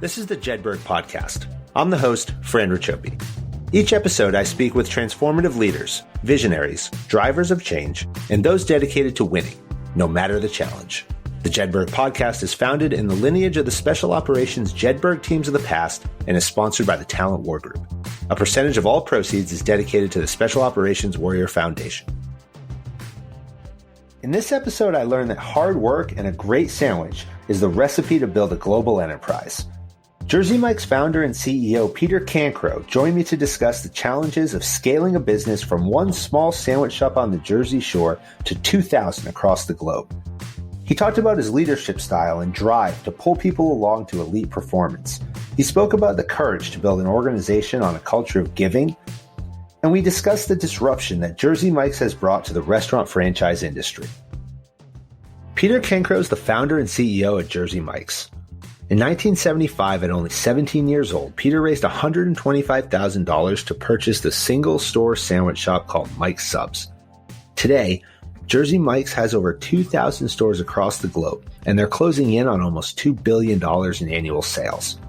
This is the Jedburgh Podcast. I'm the host, Fran Racioppi. Each episode, I speak with transformative leaders, visionaries, drivers of change, and those dedicated to winning, no matter the challenge. The Jedburgh Podcast is founded in the lineage of the Special Operations Jedburgh teams of the past and is sponsored by the Talent War Group. A percentage of all proceeds is dedicated to the Special Operations Warrior Foundation. In this episode, I learned that hard work and a great sandwich is the recipe to build a global enterprise. Jersey Mike's founder and CEO Peter Cancro joined me to discuss the challenges of scaling a business from one small sandwich shop on the Jersey Shore to 2,000 across the globe. He talked about his leadership style and drive to pull people along to elite performance. He spoke about the courage to build an organization on a culture of giving, and we discussed the disruption that Jersey Mike's has brought to the restaurant franchise industry. Peter Cancro is the founder and CEO at Jersey Mike's. In 1975, at only 17 years old, Peter raised $125,000 to purchase the single-store sandwich shop called Mike's Subs. Today, Jersey Mike's has over 2,000 stores across the globe, and they're closing in on almost $2 billion in annual sales.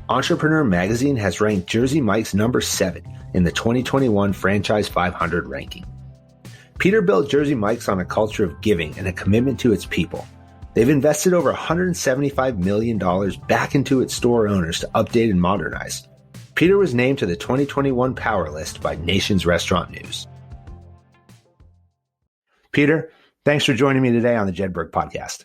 Entrepreneur Magazine has ranked Jersey Mike's number 7 in the 2021 Franchise 500 ranking. Peter built Jersey Mike's on a culture of giving and a commitment to its people. They've invested over $175 million back into its store owners to update and modernize. Peter was named to the 2021 Power List by Nation's Restaurant News. Peter, thanks for joining me today on the Jedburgh Podcast.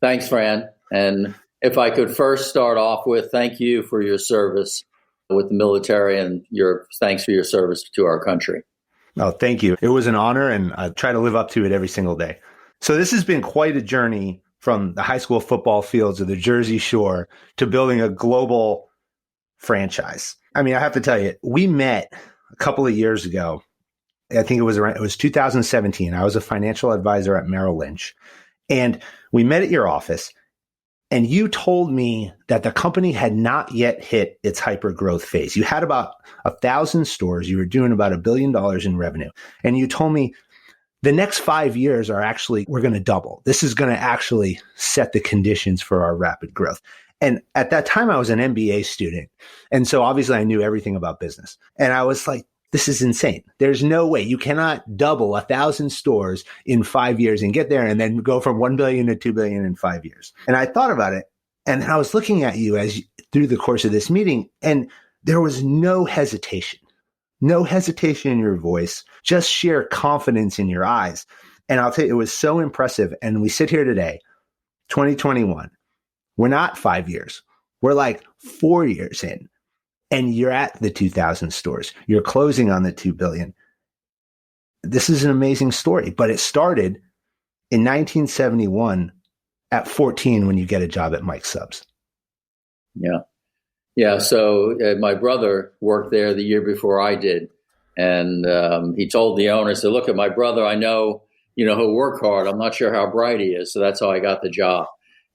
Thanks, Fran. And if I could first start off with thank you for your service with the military and thanks for your service to our country. Oh, thank you. It was an honor, and I try to live up to it every single day. So this has been quite a journey from the high school football fields of the Jersey Shore to building a global franchise. I mean, I have to tell you, we met a couple of years ago. I think it was 2017. I was a financial advisor at Merrill Lynch, and we met at your office, and you told me that the company had not yet hit its hyper growth phase. You had about 1,000 stores. You were doing about $1 billion in revenue. And you told me the next 5 years we're going to double. This is going to actually set the conditions for our rapid growth. And at that time, I was an MBA student. And so obviously I knew everything about business. And I was like, this is insane. There's no way you cannot double 1,000 stores in 5 years and get there and then go from 1 billion to 2 billion in 5 years. And I thought about it, and I was looking at you through the course of this meeting, and there was no hesitation. No hesitation in your voice, just sheer confidence in your eyes. And I'll tell you, it was so impressive. And we sit here today, 2021. We're not 5 years. We're like 4 years in. And you're at the 2,000 stores. You're closing on the 2 billion. This is an amazing story, but it started in 1971 at 14 when you get a job at Mike's Subs. Yeah. Yeah. So my brother worked there the year before I did. And he told the owner, said, look, at my brother, I know, he'll work hard. I'm not sure how bright he is. So that's how I got the job.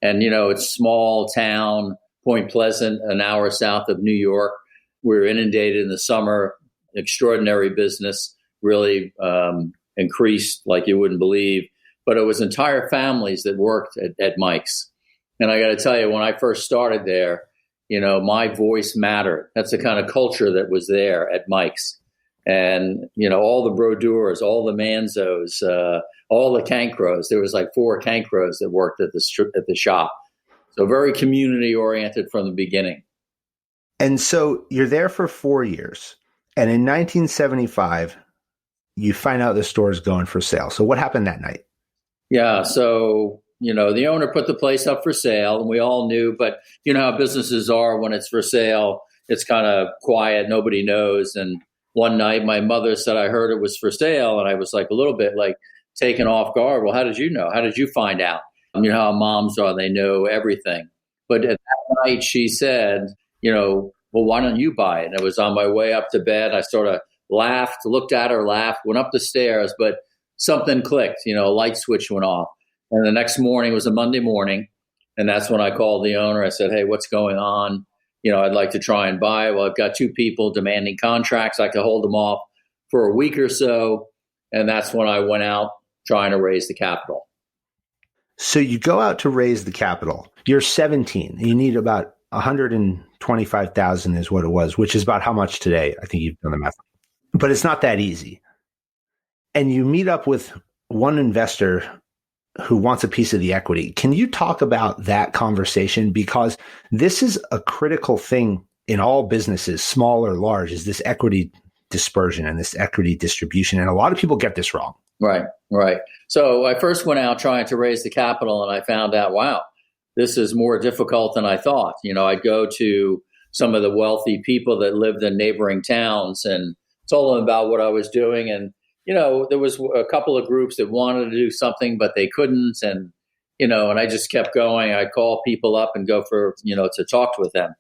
And, it's small town, Point Pleasant, an hour south of New York. We were inundated in the summer. Extraordinary business, really increased like you wouldn't believe. But it was entire families that worked at Mike's. And I got to tell you, when I first started there, my voice mattered. That's the kind of culture that was there at Mike's. And, all the brodeurs, all the Manzos, all the Cancros. There was like 4 Cancros that worked at the shop. So very community oriented from the beginning. And so you're there for 4 years. And in 1975, you find out the store is going for sale. So what happened that night? Yeah. So, the owner put the place up for sale, and we all knew, but you know how businesses are when it's for sale, it's kind of quiet. Nobody knows. And one night my mother said, I heard it was for sale. And I was like a little bit like taken off guard. Well, how did you know? How did you find out? You know how moms are, they know everything. But at that night she said, well, why don't you buy it? And I was on my way up to bed. I sort of laughed, looked at her, laughed, went up the stairs, but something clicked, a light switch went off. And the next morning, it was a Monday morning. And that's when I called the owner. I said, hey, what's going on? I'd like to try and buy. Well, I've got 2 people demanding contracts. I could hold them off for a week or so. And that's when I went out trying to raise the capital. So you go out to raise the capital. You're 17. You need about 125,000 is what it was, which is about how much today? I think you've done the math. But it's not that easy. And you meet up with one investor who wants a piece of the equity. Can you talk about that conversation? Because this is a critical thing in all businesses, small or large, is this equity dispersion and this equity distribution. And a lot of people get this wrong. Right, right. So I first went out trying to raise the capital, and I found out, wow, this is more difficult than I thought. I'd go to some of the wealthy people that lived in neighboring towns and told them about what I was doing. And, there was a couple of groups that wanted to do something, but they couldn't. And, and I just kept going. I'd call people up and go to talk with them.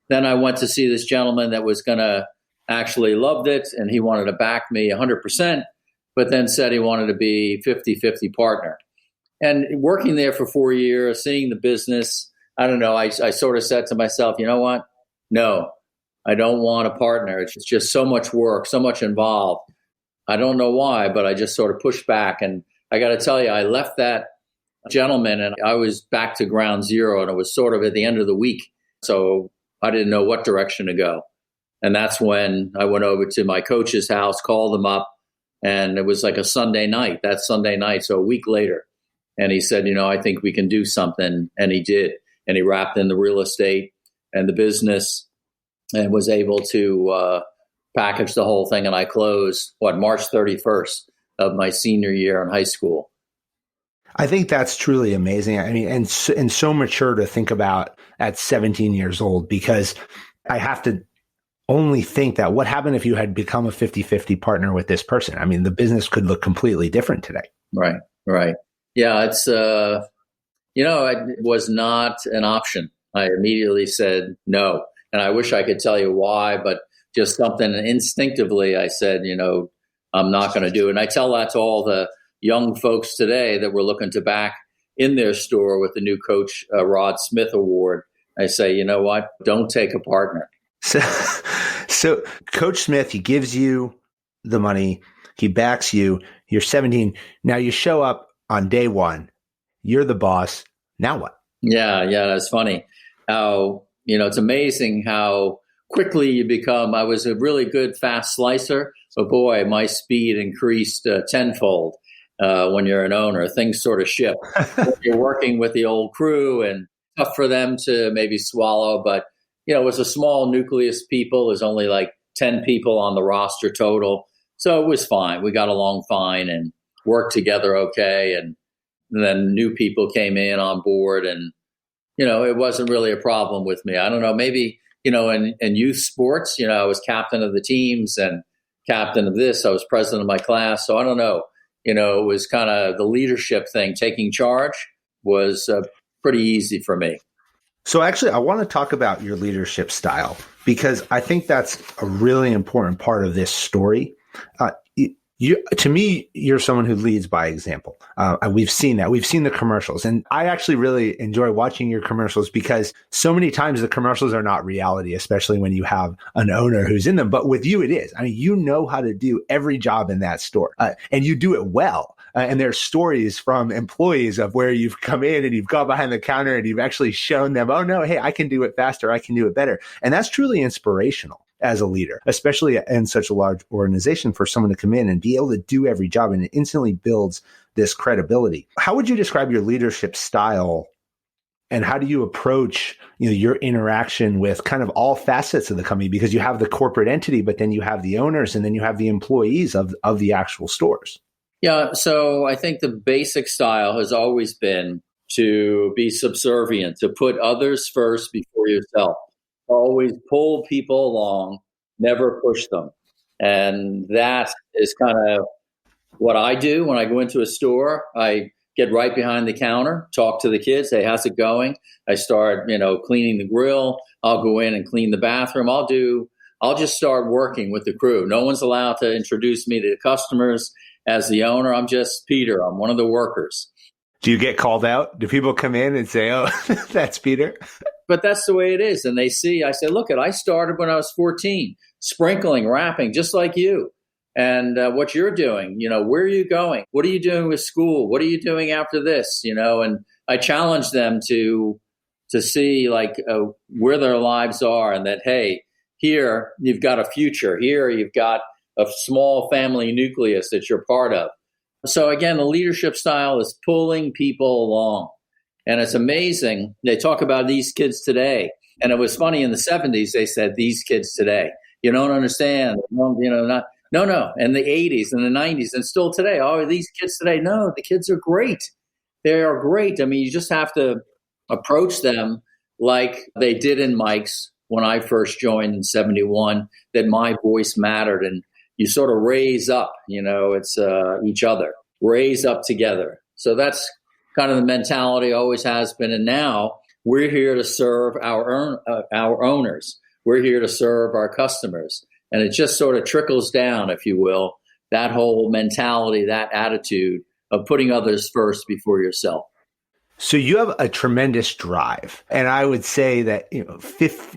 Then I went to see this gentleman that was going to actually loved it, and he wanted to back me 100%, but then said he wanted to be 50-50 partner. And working there for 4 years, seeing the business, I don't know, I sort of said to myself, you know what? No, I don't want a partner. It's just so much work, so much involved. I don't know why, but I just sort of pushed back. And I got to tell you, I left that gentleman and I was back to ground zero, and it was sort of at the end of the week. So I didn't know what direction to go. And that's when I went over to my coach's house, called him up, and it was like a Sunday night, that Sunday night. So a week later. And he said, I think we can do something. And he did. And he wrapped in the real estate and the business and was able to package the whole thing. And I closed, March 31st of my senior year in high school. I think that's truly amazing. I mean, and so mature to think about at 17 years old, because I have to only think that what happened if you had become a 50-50 partner with this person? I mean, the business could look completely different today. Right, right. Yeah, it's, it was not an option. I immediately said no. And I wish I could tell you why, but just something instinctively I said, I'm not going to do it. And I tell that to all the young folks today that were looking to back in their store with the new Coach Rod Smith Award. I say, you know what? Don't take a partner. So Coach Smith, he gives you the money, he backs you, you're 17. Now you show up on day one, you're the boss. Now what? Yeah, that's funny. How, it's amazing how quickly you become. I was a really good fast slicer, but boy, my speed increased tenfold when you're an owner. Things sort of shift. You're working with the old crew and tough for them to maybe swallow, but it was a small nucleus people. There's only like 10 people on the roster total. So it was fine. We got along fine and worked together okay. And then new people came in on board, and, it wasn't really a problem with me. I don't know, maybe, in youth sports, I was captain of the teams and captain of this. I was president of my class. So I don't know, it was kind of the leadership thing. Taking charge was pretty easy for me. So actually, I want to talk about your leadership style, because I think that's a really important part of this story. To me, you're someone who leads by example. We've seen that. We've seen the commercials. And I actually really enjoy watching your commercials, because so many times the commercials are not reality, especially when you have an owner who's in them. But with you, it is. I mean, you know how to do every job in that store, and you do it well. And there's stories from employees of where you've come in and you've gone behind the counter and you've actually shown them, oh, no, hey, I can do it faster. I can do it better. And that's truly inspirational as a leader, especially in such a large organization, for someone to come in and be able to do every job, and it instantly builds this credibility. How would you describe your leadership style, and how do you approach, your interaction with kind of all facets of the company? Because you have the corporate entity, but then you have the owners, and then you have the employees of the actual stores. Yeah, so I think the basic style has always been to be subservient, to put others first before yourself. Always pull people along, never push them. And that is kind of what I do when I go into a store. I get right behind the counter, talk to the kids, say, how's it going? I start, cleaning the grill. I'll go in and clean the bathroom. I'll just start working with the crew. No one's allowed to introduce me to the customers as the owner. I'm just Peter. I'm one of the workers. Do you get called out? Do people come in and say, oh, that's Peter? But that's the way it is. And they see, I say, look, I started when I was 14, sprinkling, wrapping, just like you. and what you're doing. Where are you going? What are you doing with school? What are you doing after this? And I challenge them to see like where their lives are, and that, hey, here you've got a future. Here you've got a small family nucleus that you're part of. So again, the leadership style is pulling people along. And it's amazing. They talk about these kids today. And it was funny, in the 70s, they said, these kids today. You don't understand. No. In the 80s and the 90s and still today, oh, these kids today. No, the kids are great. They are great. I mean, you just have to approach them like they did in Mike's when I first joined in 71, that my voice mattered. And you sort of raise up, it's each other, raise up together. So that's kind of the mentality, always has been. And now we're here to serve our owners. We're here to serve our customers. And it just sort of trickles down, if you will, that whole mentality, that attitude of putting others first before yourself. So you have a tremendous drive. And I would say that,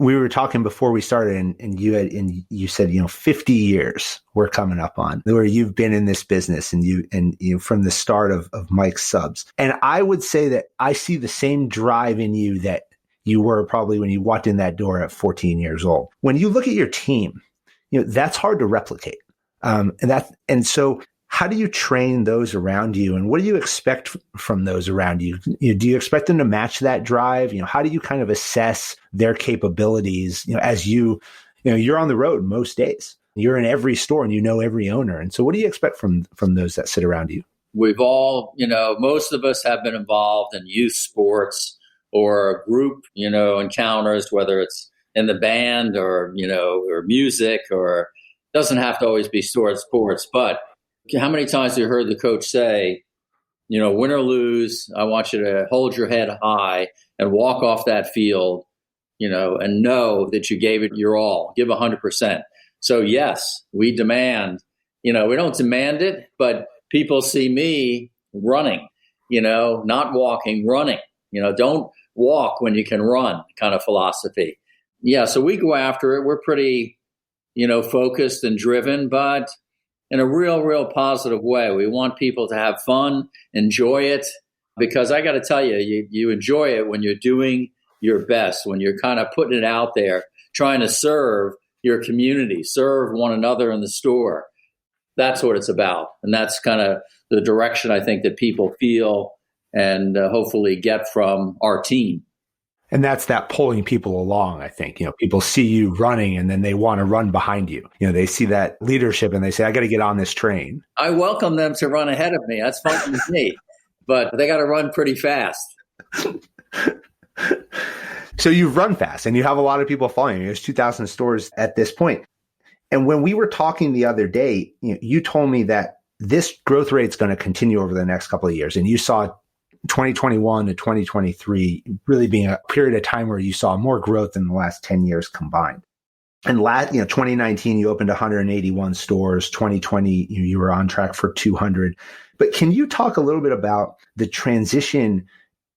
we were talking before we started, and you said, 50 years we're coming up on where you've been in this business, and you from the start of Mike's Subs. And I would say that I see the same drive in you that you were probably when you walked in that door at 14 years old. When you look at your team, that's hard to replicate. And so how do you train those around you, and what do you expect from those around you? Do you expect them to match that drive? How do you kind of assess their capabilities? As you're on the road most days, you're in every store and you know every owner. And so what do you expect from those that sit around you? We've all, most of us have been involved in youth sports or group, encounters, whether it's in the band or music, or doesn't have to always be sports, but how many times have you heard the coach say, win or lose, I want you to hold your head high and walk off that field, and know that you gave it your all, give 100%. So yes, we demand, we don't demand it, but people see me running, not walking, running, don't walk when you can run kind of philosophy. Yeah. So we go after it. We're pretty, focused and driven, but in a real positive way. We want people to have fun, enjoy it, because I got to tell you, you enjoy it when you're doing your best, when you're kind of putting it out there, trying to serve your community, serve one another in the store. That's what it's about. And that's kind of the direction I think that people feel and hopefully get from our team. And that's that pulling people along, I think. People see you running and then they want to run behind you. They see that leadership and they say, I got to get on this train. I welcome them to run ahead of me. That's fine with me. But they got to run pretty fast. So you run fast and you have a lot of people following you. There's 2,000 stores at this point. And when we were talking the other day, you told me that this growth rate is going to continue over the next couple of years. And you saw 2021 to 2023 really being a period of time where you saw more growth than the last 10 years combined. And 2019, you opened 181 stores. 2020, you were on track for 200. But can you talk a little bit about the transition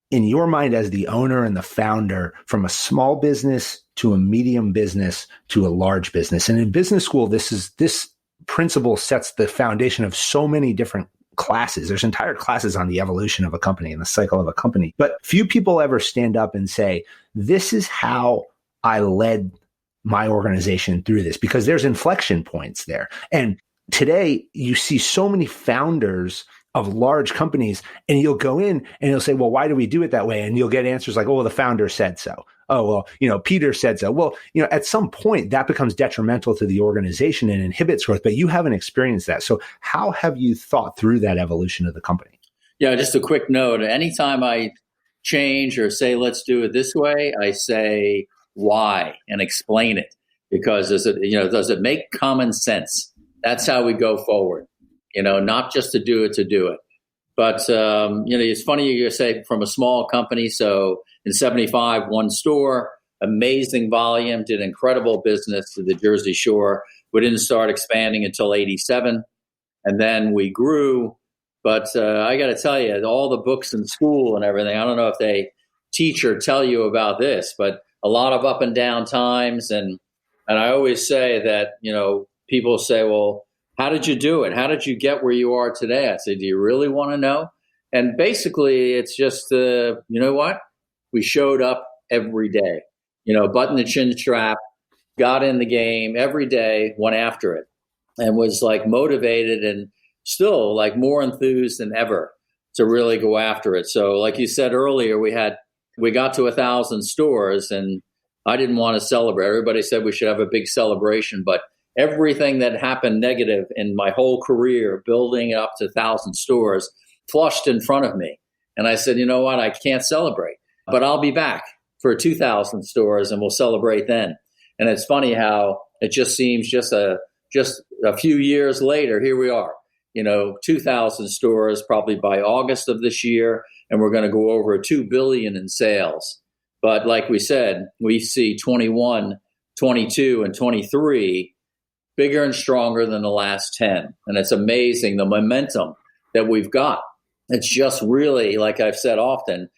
in your mind as the owner and the founder from a small business to a medium business to a large business? And in business school, this principle sets the foundation of so many different classes. There's entire classes on the evolution of a company and the cycle of a company. But few people ever stand up and say, this is how I led my organization through this, because there's inflection points there. And today you see so many founders of large companies, and you'll go in and you'll say, well, why do we do it that way? And you'll get answers like, oh, well, the founder said so. Oh, well, Peter said so. Well, at some point that becomes detrimental to the organization and inhibits growth, but you haven't experienced that. So how have you thought through that evolution of the company? Yeah, just a quick note. Anytime I change or say, let's do it this way, I say why and explain it, because does it make common sense? That's how we go forward, not just to do it. But, it's funny you say from a small company. So in 75, one store, amazing volume, did incredible business to the Jersey Shore. We didn't start expanding until 87. And then we grew. But I got to tell you, all the books in school and everything, I don't know if they teach or tell you about this, but a lot of up and down times. And I always say that, people say, well, how did you do it? How did you get where you are today? I said, do you really want to know? And basically, it's just, you know what? We showed up every day, button the chin strap, got in the game every day, went after it, and was like motivated and still like more enthused than ever to really go after it. So like you said earlier, we got to 1,000 stores, and I didn't want to celebrate. Everybody said we should have a big celebration, but everything that happened negative in my whole career, building up to 1,000 stores, flushed in front of me. And I said, you know what? I can't celebrate, but I'll be back for 2,000 stores and we'll celebrate then. And it's funny how it just seems just a few years later, here we are, 2,000 stores probably by August of this year, and we're going to go over 2 billion in sales. But like we said, we see 21, 22, and 23 bigger and stronger than the last 10. And it's amazing the momentum that we've got. It's just really, like I've said often,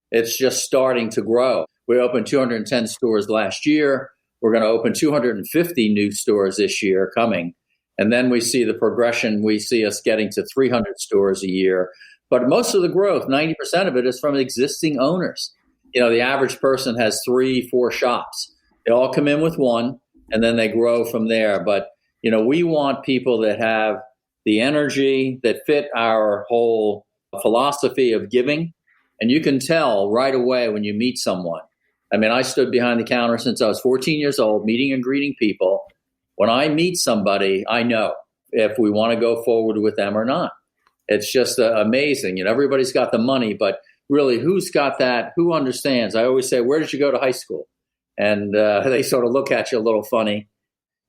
it's just starting to grow. We opened 210 stores last year. We're going to open 250 new stores this year coming. And then we see the progression. We see us getting to 300 stores a year. But most of the growth, 90% of it, is from existing owners. The average person has 3-4 shops. They all come in with one, and then they grow from there. But, we want people that have the energy that fit our whole philosophy of giving. And you can tell right away when you meet someone. I mean, I stood behind the counter since I was 14 years old, meeting and greeting people. When I meet somebody, I know if we want to go forward with them or not. It's just amazing. Everybody's got the money, but really, who's got that? Who understands? I always say, where did you go to high school? And they sort of look at you a little funny.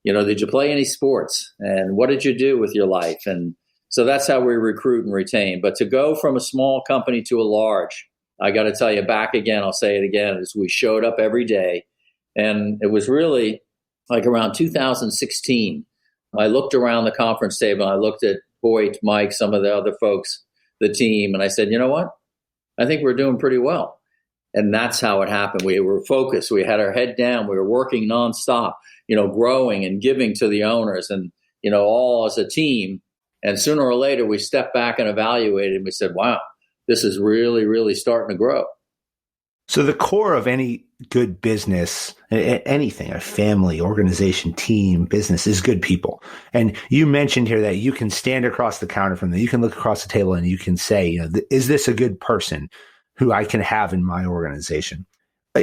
Did you play any sports? And what did you do with your life? And so that's how we recruit and retain. But to go from a small company to a large, I got to tell you, back again, I'll say it again, is we showed up every day. And it was really like around 2016. I looked around the conference table. I looked at Hoyt, Mike, some of the other folks, the team, and I said, you know what? I think we're doing pretty well. And that's how it happened. We were focused. We had our head down. We were working nonstop, growing and giving to the owners and, all as a team. And sooner or later, we stepped back and evaluated, and we said, wow, this is really, really starting to grow. So the core of any good business, anything, a family, organization, team, business, is good people. And you mentioned here that you can stand across the counter from them. You can look across the table and you can say, is this a good person who I can have in my organization?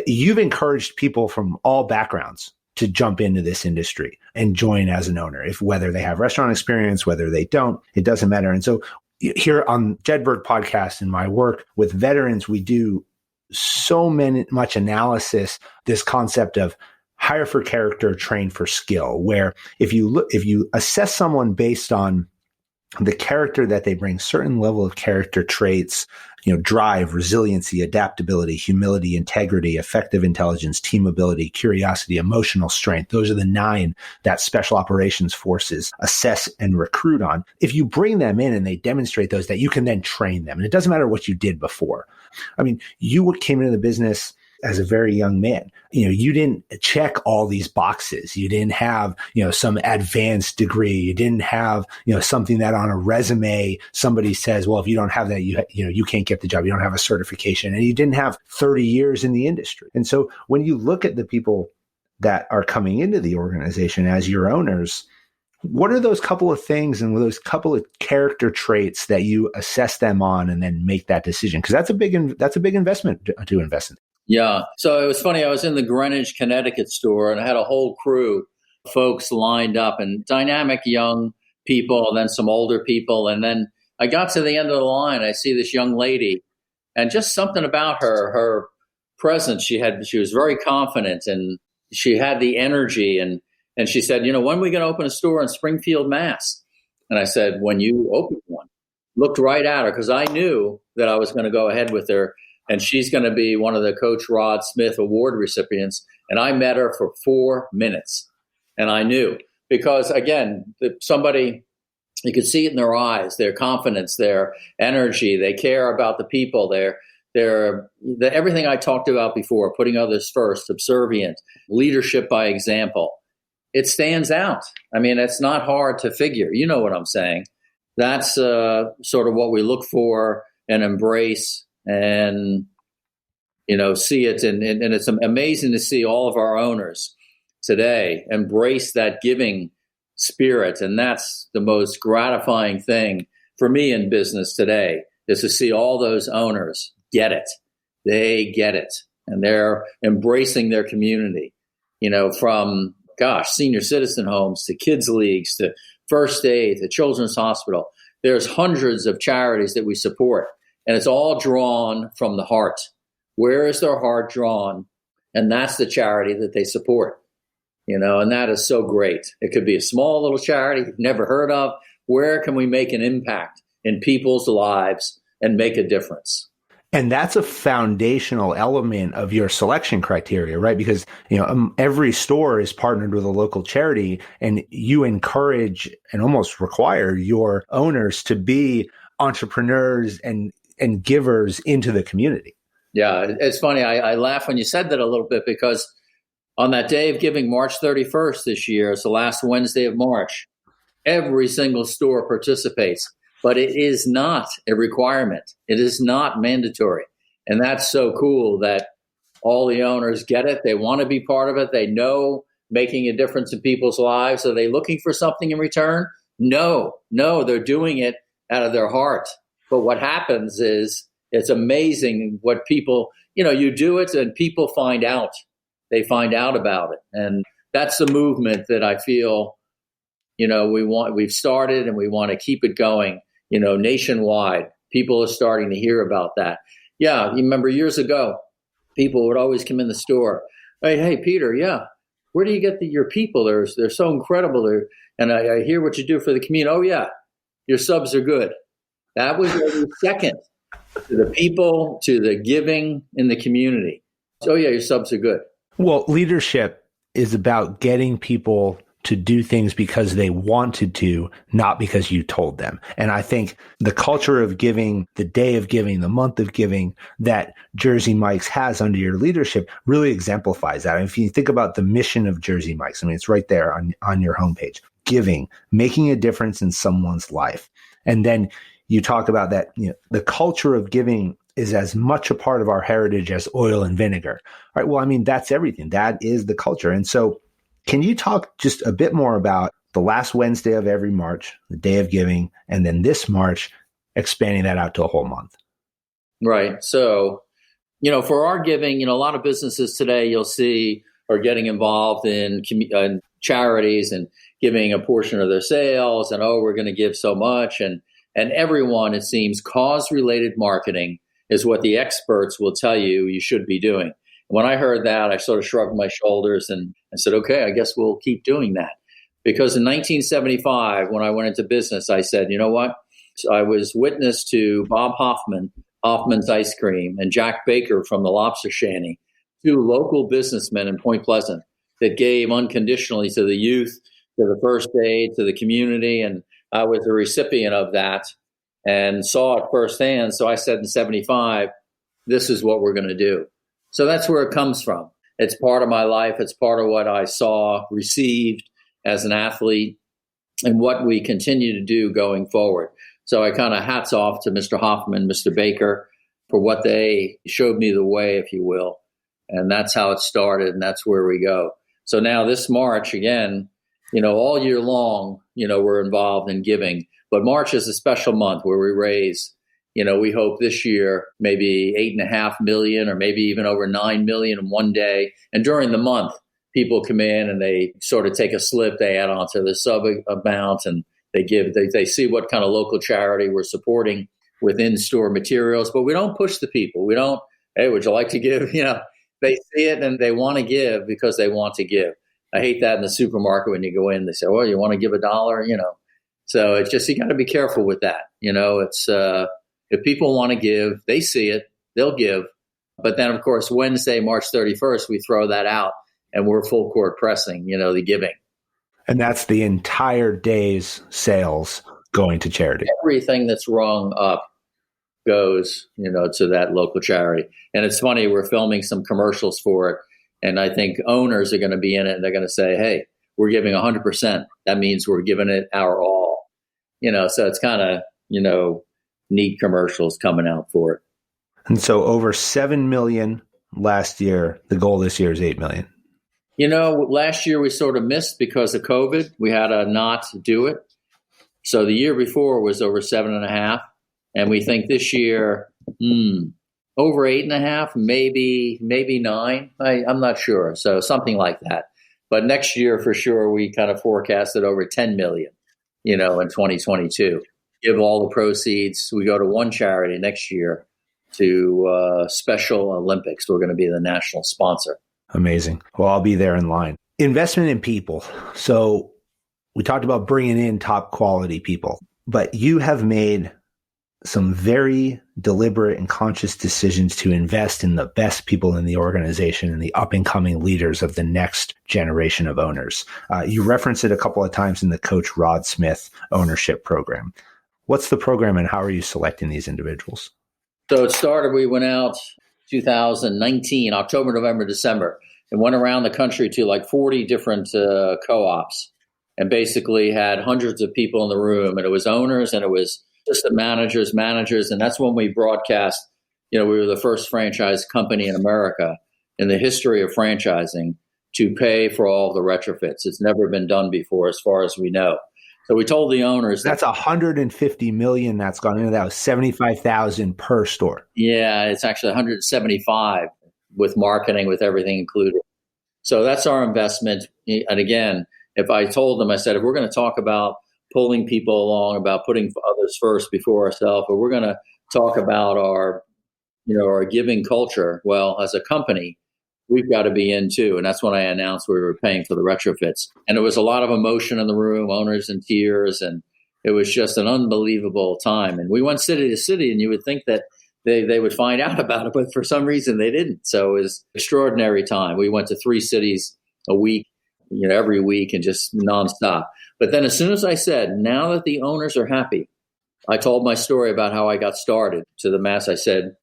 You've encouraged people from all backgrounds to jump into this industry and join as an owner, whether they have restaurant experience, whether they don't, it doesn't matter. And so here on Jedburgh podcast and my work with veterans, we do so much analysis, this concept of hire for character, train for skill, where if you assess someone based on the character that they bring, certain level of character traits, drive, resiliency, adaptability, humility, integrity, effective intelligence, team ability, curiosity, emotional strength. Those are the 9 that special operations forces assess and recruit on. If you bring them in and they demonstrate those, that you can then train them. And it doesn't matter what you did before. I mean, you came into the business as a very young man. You didn't check all these boxes. You didn't have, some advanced degree. You didn't have, something that on a resume, somebody says, well, if you don't have that, you can't get the job. You don't have a certification, and you didn't have 30 years in the industry. And so when you look at the people that are coming into the organization as your owners, what are those couple of things and those couple of character traits that you assess them on and then make that decision? Because that's a big investment to invest in. Yeah. So it was funny. I was in the Greenwich, Connecticut store, and I had a whole crew of folks lined up, and dynamic young people, and then some older people. And then I got to the end of the line. I see this young lady, and just something about her presence. She was very confident, and she had the energy. And she said, when are we going to open a store in Springfield, Mass? And I said, when you open one. Looked right at her, because I knew that I was going to go ahead with her. And she's going to be one of the Coach Rod Smith Award recipients. And I met her for 4 minutes. And I knew, because again, somebody, you could see it in their eyes, their confidence, their energy. They care about the people. They're everything I talked about before, putting others first, subservient, leadership by example. it stands out. I mean, it's not hard to figure. You know what I'm saying? That's sort of what we look for and embrace and, see it. And it's amazing to see all of our owners today embrace that giving spirit. And that's the most gratifying thing for me in business today, is to see all those owners get it. They get it. And they're embracing their community, from, senior citizen homes to kids leagues to first aid to children's hospital. There's hundreds of charities that we support, and it's all drawn from the heart. Where is their heart drawn? And that's the charity that they support, and that is so great. It could be a small little charity you've never heard of. Where can we make an impact in people's lives and make a difference? And that's a foundational element of your selection criteria, right? Because, every store is partnered with a local charity, and you encourage and almost require your owners to be entrepreneurs and givers into the community. Yeah, it's funny. I laugh when you said that a little bit, because on that day of giving, March 31st this year, it's the last Wednesday of March, every single store participates. But it is not a requirement. It is not mandatory. And that's so cool that all the owners get it. They want to be part of it. They know making a difference in people's lives. Are they looking for something in return? No, they're doing it out of their heart. But what happens is, it's amazing what people, you do it and people find out. They find out about it. And that's the movement that I feel, we've started, and we want to keep it going. Nationwide, people are starting to hear about that. Yeah, you remember years ago, people would always come in the store. Hey, Peter, yeah, where do you get your people? They're so incredible. And I hear what you do for the community. Oh, yeah, your subs are good. That was every second to the people, to the giving in the community. Oh, yeah, your subs are good. Well, leadership is about getting people to do things because they wanted to, not because you told them. And I think the culture of giving, the day of giving, the month of giving that Jersey Mike's has under your leadership really exemplifies that. And if you think about the mission of Jersey Mike's, it's right there on your homepage: giving, making a difference in someone's life. And then you talk about that, the culture of giving is as much a part of our heritage as oil and vinegar. All right. Well, that's everything. That is the culture. And so, can you talk just a bit more about the last Wednesday of every March, the day of giving, and then this March, expanding that out to a whole month? Right. So, for our giving, a lot of businesses today you'll see are getting involved in charities and giving a portion of their sales, and, we're going to give so much. And everyone, it seems, cause-related marketing is what the experts will tell you should be doing. When I heard that, I sort of shrugged my shoulders and said, okay, I guess we'll keep doing that. Because in 1975, when I went into business, I said, you know what? So I was witness to Bob Hoffman, Hoffman's Ice Cream, and Jack Baker from the Lobster Shanty, two local businessmen in Point Pleasant that gave unconditionally to the youth, to the first aid, to the community. And I was a recipient of that and saw it firsthand. So I said in 75, this is what we're going to do. So that's where it comes from. It's part of my life. It's part of what I saw, received as an athlete, and what we continue to do going forward. So I kind of hats off to Mr. Hoffman, Mr. Baker, for what they showed me the way, if you will. And that's how it started, and that's where we go. So now this March, again, all year long, we're involved in giving. But March is a special month where we raise, we hope this year maybe 8.5 million or maybe even over 9 million in one day. And during the month, people come in and they sort of take a slip, they add on to the sub amount, and they see what kind of local charity we're supporting with in-store materials. But we don't push the people. We don't, hey, would you like to give? They see it and they want to give because they want to give. I hate that in the supermarket when you go in, they say, well, you want to give $1? So it's just, you got to be careful with that. It's, if people want to give, they see it, they'll give. But then, of course, Wednesday, March 31st, we throw that out and we're full court pressing, the giving. And that's the entire day's sales going to charity. Everything that's rung up goes, to that local charity. And it's funny, we're filming some commercials for it. And I think owners are going to be in it and they're going to say, hey, we're giving 100%. That means we're giving it our all. So it's kind of, neat commercials coming out for it. And so over 7 million last year. The goal this year is 8 million. Last year we sort of missed because of COVID. We had to not do it. So the year before was over 7.5. And we think this year, over 8.5, maybe 9. I'm not sure. So something like that. But next year, for sure, we kind of forecasted over 10 million, in 2022. Give all the proceeds. We go to one charity next year to Special Olympics. We're going to be the national sponsor. Amazing. Well, I'll be there in line. Investment in people. So we talked about bringing in top quality people, but you have made some very deliberate and conscious decisions to invest in the best people in the organization and the up and coming leaders of the next generation of owners. You referenced it a couple of times in the Coach Rod Smith ownership program. What's the program and how are you selecting these individuals? So it started, we went out 2019, October, November, December, and went around the country to like 40 different co-ops and basically had hundreds of people in the room. And it was owners and it was system managers, and that's when we broadcast, we were the first franchise company in America in the history of franchising to pay for all the retrofits. It's never been done before as far as we know. So we told the owners that's 150 million that's gone into that. Was 75,000 per store. Yeah, it's actually 175 with marketing, with everything included. So that's our investment. And again, if I told them, I said, if we're going to talk about pulling people along, about putting others first before ourselves, or we're going to talk about our giving culture, well, as a company, we've got to be in too. And that's when I announced we were paying for the retrofits. And there was a lot of emotion in the room, owners in tears, and it was just an unbelievable time. And we went city to city, and you would think that they would find out about it, but for some reason they didn't. So it was an extraordinary time. We went to 3 cities a week, every week, and just nonstop. But then as soon as I said, now that the owners are happy, I told my story about how I got started to the mass. I said,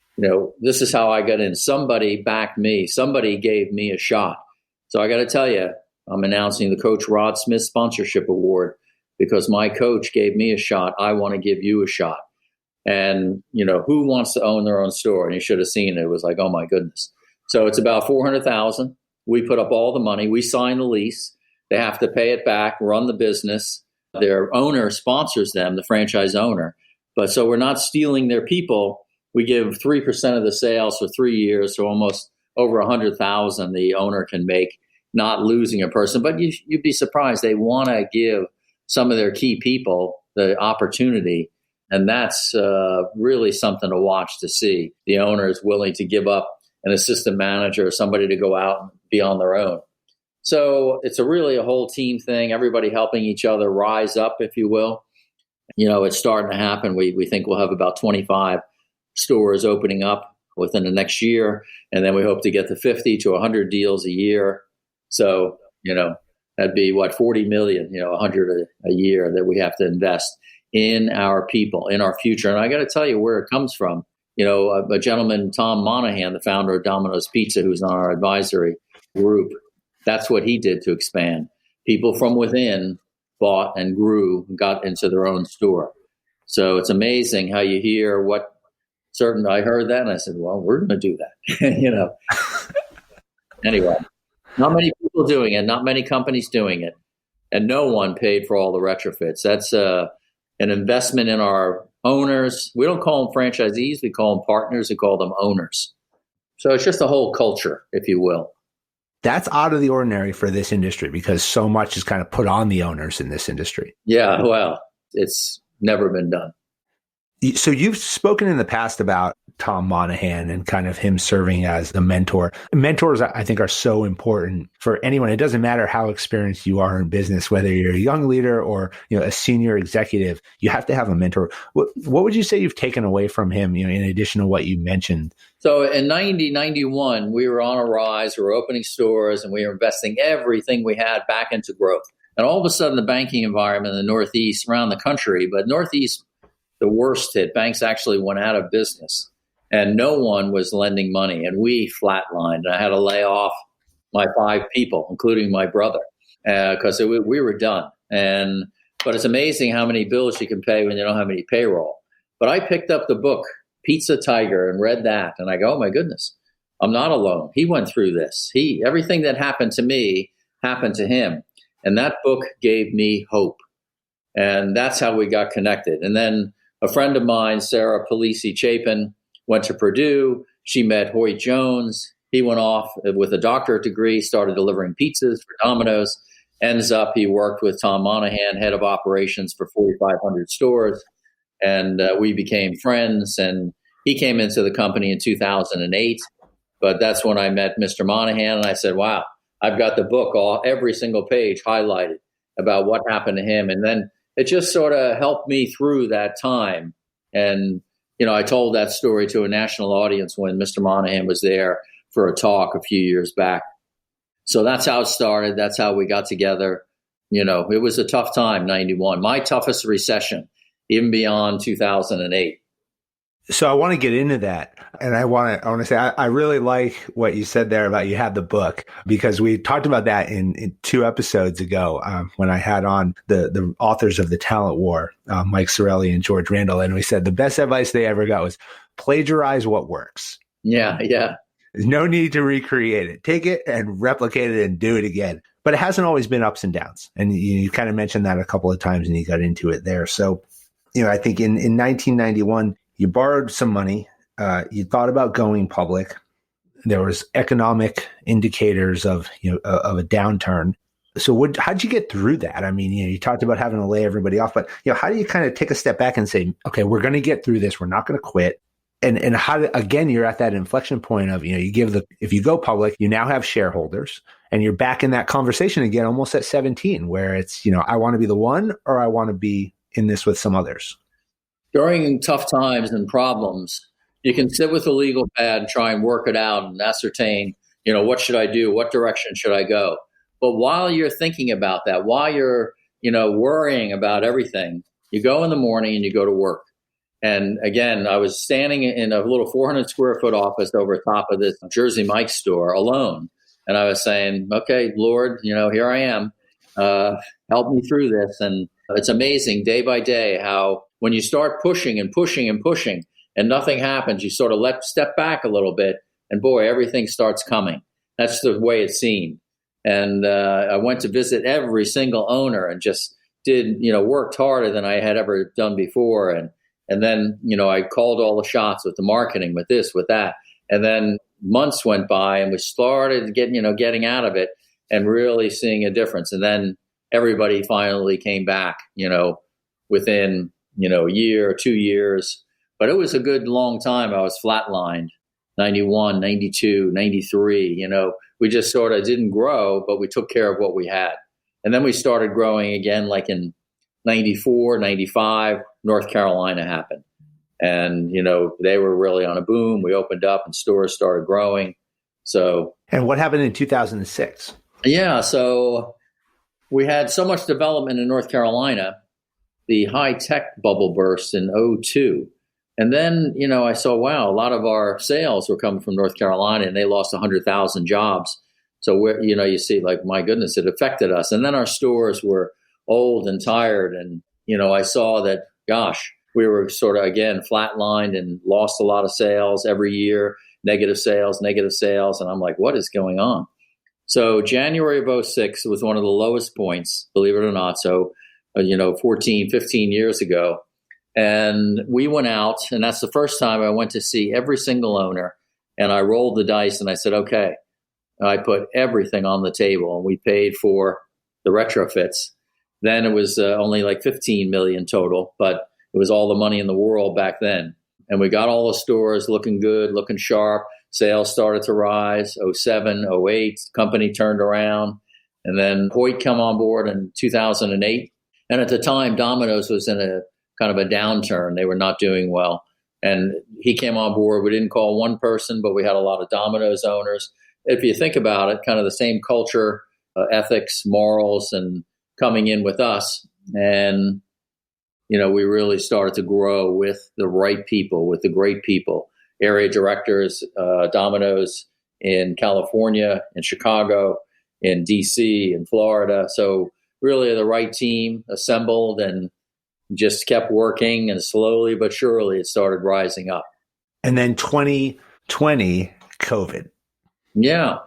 this is how I got in. Somebody backed me. Somebody gave me a shot. So I got to tell you, I'm announcing the Coach Rod Smith Sponsorship Award because my coach gave me a shot. I want to give you a shot. And, who wants to own their own store? And you should have seen it. It was like, oh, my goodness. So it's about $400,000. We put up all the money. We sign the lease. They have to pay it back, run the business. Their owner sponsors them, the franchise owner. But so we're not stealing their people. We give 3% of the sales for 3 years, so almost over $100,000 the owner can make, not losing a person. But you'd be surprised. They want to give some of their key people the opportunity. And that's really something to watch to see. The owner is willing to give up an assistant manager or somebody to go out and be on their own. So it's really a whole team thing, everybody helping each other rise up, if you will. It's starting to happen. We think we'll have about 25 stores opening up within the next year. And then we hope to get to 50 to 100 deals a year. So, that'd be 40 million, 100 a year that we have to invest in our people, in our future. And I got to tell you where it comes from. A gentleman, Tom Monahan, the founder of Domino's Pizza, who's on our advisory group, that's what he did to expand. People from within bought and grew, got into their own store. So it's amazing how you hear I heard that and I said, well, we're going to do that. Anyway, not many people doing it, not many companies doing it. And no one paid for all the retrofits. That's an investment in our owners. We don't call them franchisees. We call them partners. We call them owners. So it's just a whole culture, if you will. That's out of the ordinary for this industry because so much is kind of put on the owners in this industry. Yeah, well, it's never been done. So you've spoken in the past about Tom Monahan and kind of him serving as the mentor. Mentors, I think, are so important for anyone. It doesn't matter how experienced you are in business, whether you're a young leader or a senior executive, you have to have a mentor. What would you say you've taken away from him, in addition to what you mentioned? So in 91, we were on a rise. We were opening stores and we were investing everything we had back into growth. And all of a sudden, the banking environment in the Northeast, around the country, but Northeast, the worst hit, banks actually went out of business and no one was lending money. And we flatlined. I had to lay off my 5 people, including my brother. because we were done. But it's amazing how many bills you can pay when you don't have any payroll. But I picked up the book, Pizza Tiger, and read that. And I go, oh, my goodness, I'm not alone. He went through this. Everything that happened to me happened to him. And that book gave me hope. And that's how we got connected. And then a friend of mine, Sarah Palisi Chapin, went to Purdue. She met Hoyt Jones. He went off with a doctorate degree, started delivering pizzas for Domino's. Ends up, he worked with Tom Monahan, head of operations for 4,500 stores. And we became friends. And he came into the company in 2008. But that's when I met Mr. Monahan. And I said, wow, I've got the book, every single page highlighted about what happened to him. And then it just sort of helped me through that time. And, I told that story to a national audience when Mr. Monahan was there for a talk a few years back. So that's how it started. That's how we got together. It was a tough time, 91, my toughest recession, even beyond 2008. So I want to get into that. And I want to say, I really like what you said there about you had the book, because we talked about that in 2 episodes ago when I had on the authors of The Talent War, Mike Sorelli and George Randall. And we said the best advice they ever got was plagiarize what works. Yeah. There's no need to recreate it. Take it and replicate it and do it again. But it hasn't always been ups and downs. And you kind of mentioned that a couple of times and you got into it there. So, I think in 1991, you borrowed some money. You thought about going public. There was economic indicators of a downturn. So how'd you get through that? I mean, you talked about having to lay everybody off, but how do you kind of take a step back and say, okay, we're going to get through this. We're not going to quit. And how again, you're at that inflection point of, if you go public, you now have shareholders and you're back in that conversation again, almost at 17, where it's, I want to be the one, or I want to be in this with some others. During tough times and problems, you can sit with the legal pad and try and work it out and ascertain, what should I do? What direction should I go? But while you're thinking about that, while you're, worrying about everything, you go in the morning and you go to work. And again, I was standing in a little 400 square foot office over top of this Jersey Mike's store alone. And I was saying, okay, Lord, here I am. Help me through this. And it's amazing day by day how when you start pushing and pushing and pushing and nothing happens, you sort of step back a little bit and boy, everything starts coming. That's the way it seemed. And I went to visit every single owner and just did, worked harder than I had ever done before. And then, I called all the shots with the marketing, with this, with that. And then months went by and we started getting out of it and really seeing a difference. And then everybody finally came back, within, a year or 2 years. But it was a good long time. I was flatlined, 91, 92, 93. We just sort of didn't grow, but we took care of what we had. And then we started growing again, like in 94, 95, North Carolina happened. And, they were really on a boom. We opened up and stores started growing. And what happened in 2006? Yeah. So we had so much development in North Carolina. The high tech bubble burst in 2002. And then, I saw, wow, a lot of our sales were coming from North Carolina and they lost 100,000 jobs. So, you see like, my goodness, it affected us. And then our stores were old and tired. And, I saw that, gosh, we were sort of, again, flatlined and lost a lot of sales every year, negative sales. And I'm like, what is going on? So January of 2006 was one of the lowest points, believe it or not. So, 14, 15 years ago. And we went out, and that's the first time I went to see every single owner. And I rolled the dice and I said, okay, I put everything on the table and we paid for the retrofits. Then it was only like 15 million total, but it was all the money in the world back then. And we got all the stores looking good, looking sharp. Sales started to rise, 07, 08, company turned around. And then Hoyt came on board in 2008. And at the time, Domino's was in a kind of a downturn. They were not doing well. And he came on board. We didn't call one person, but we had a lot of Domino's owners. If you think about it, kind of the same culture, ethics, morals, and coming in with us. And, we really started to grow with the right people, with the great people, area directors, Domino's in California, in Chicago, in DC and Florida. So really the right team assembled and just kept working, and slowly but surely it started rising up. And then 2020, COVID. Yeah.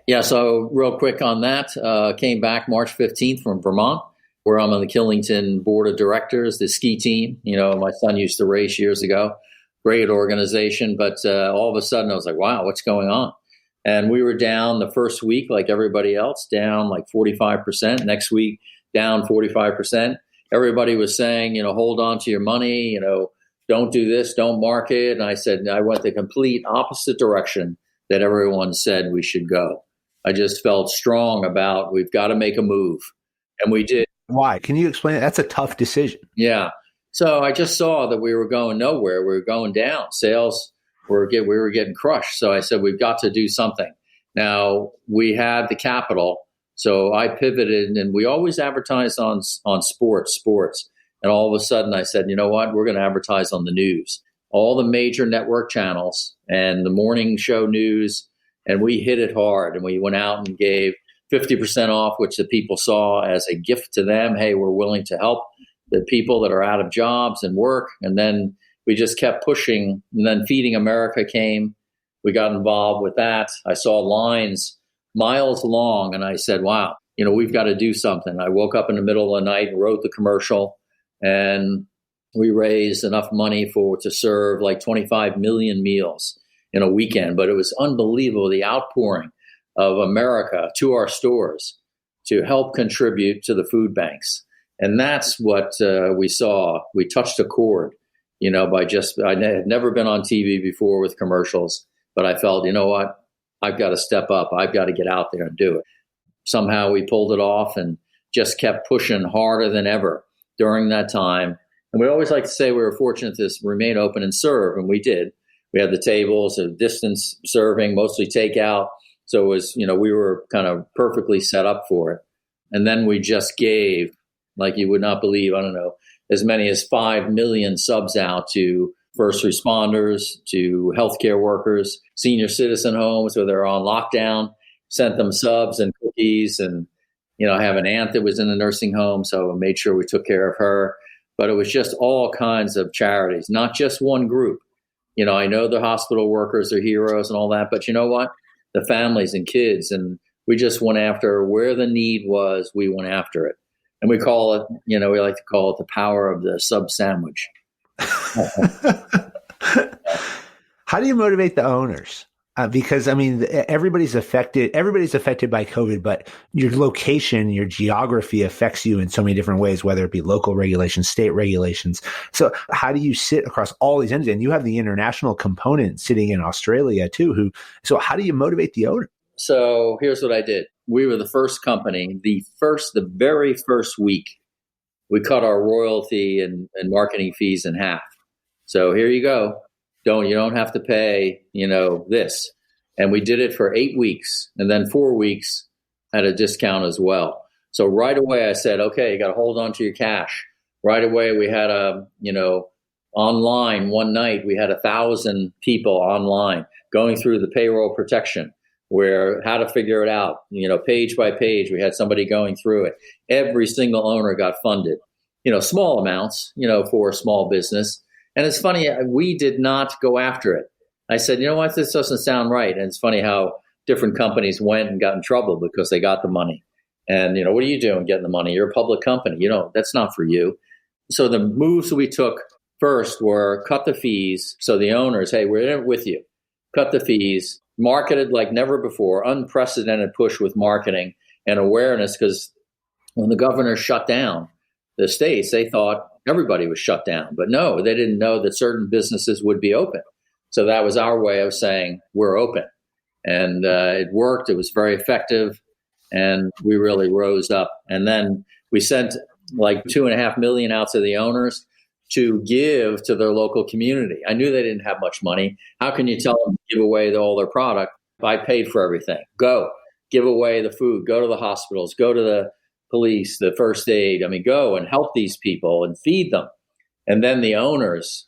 Yeah. So real quick on that, came back March 15th from Vermont, where I'm on the Killington board of directors, the ski team. My son used to race years ago. Great organization. But all of a sudden I was like, wow, what's going on? And we were down the first week, like everybody else, down like 45%. Next week, down 45%. Everybody was saying, hold on to your money, don't do this, don't market. And I said, I went the complete opposite direction that everyone said we should go. I just felt strong about, we've got to make a move. And we did. Why? Can you explain it? That's a tough decision. Yeah. So I just saw that we were going nowhere. We were going down. Sales, we were getting crushed. So I said, we've got to do something. Now, we had the capital. So I pivoted, and we always advertise on sports. And all of a sudden I said, you know what? We're going to advertise on the news, all the major network channels and the morning show news. And we hit it hard, and we went out and gave 50% off, which the people saw as a gift to them. Hey, we're willing to help the people that are out of jobs and work. And then we just kept pushing. And then Feeding America came. We got involved with that. I saw lines miles long, and I said, wow, we've got to do something. I woke up in the middle of the night and wrote the commercial, and we raised enough money to serve like 25 million meals in a weekend. But it was unbelievable, the outpouring of America to our stores to help contribute to the food banks. And that's what we saw. We touched a chord, I had never been on TV before with commercials, but I felt, you know what? I've got to step up. I've got to get out there and do it. Somehow we pulled it off and just kept pushing harder than ever during that time. And we always like to say we were fortunate to remain open and serve, and we did. We had the tables, a distance serving, mostly takeout. So it was, we were kind of perfectly set up for it. And then we just gave, like you would not believe, I don't know, as many as 5 million subs out to first responders, to healthcare workers, senior citizen homes where they're on lockdown, sent them subs and cookies. And, I have an aunt that was in a nursing home, so I made sure we took care of her. But it was just all kinds of charities, not just one group. I know the hospital workers are heroes and all that, but you know what? The families and kids, and we just went after where the need was, we went after it. And we call it, we like to call it the power of the sub sandwich. How do you motivate the owners? Because everybody's affected by COVID, but your location, your geography affects you in so many different ways, whether it be local regulations, state regulations. So how do you sit across all these entities? And you have the international component sitting in Australia too. So how do you motivate the owner? So here's what I did. We were the first company, the very first week, we cut our royalty and marketing fees in half. So here you go. You don't have to pay, this. And we did it for 8 weeks, and then 4 weeks at a discount as well. So right away I said, okay, you got to hold on to your cash. Right away we had online one night, we had 1,000 people online going through the payroll protection, where how to figure it out, page by page. We had somebody going through it. Every single owner got funded, small amounts, for a small business. And it's funny, we did not go after it. I said, you know what, this doesn't sound right. And it's funny how different companies went and got in trouble because they got the money. And, what are you doing getting the money? You're a public company. That's not for you. So the moves we took first were cut the fees. So the owners, hey, we're in it with you. Cut the fees, marketed like never before, unprecedented push with marketing and awareness, because when the governor shut down the states, they thought everybody was shut down. But no, they didn't know that certain businesses would be open. So that was our way of saying we're open. And it worked. It was very effective. And we really rose up. And then we sent like 2.5 million out to the owners to give to their local community. I knew they didn't have much money. How can you tell them to give away all their product? I paid for everything. Go, give away the food, go to the hospitals, go to the police, the first aid. Go and help these people and feed them. And then the owners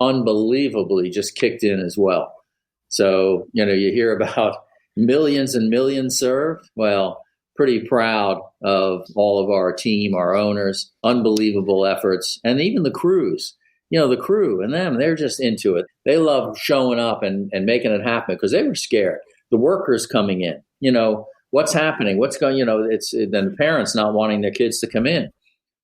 unbelievably just kicked in as well. So, you hear about millions and millions served. Well, pretty proud of all of our team, our owners, unbelievable efforts, and even the crews. The crew and them, they're just into it. They love showing up and making it happen because they were scared. The workers coming in, what's happening? What's going, it's then the parents not wanting their kids to come in.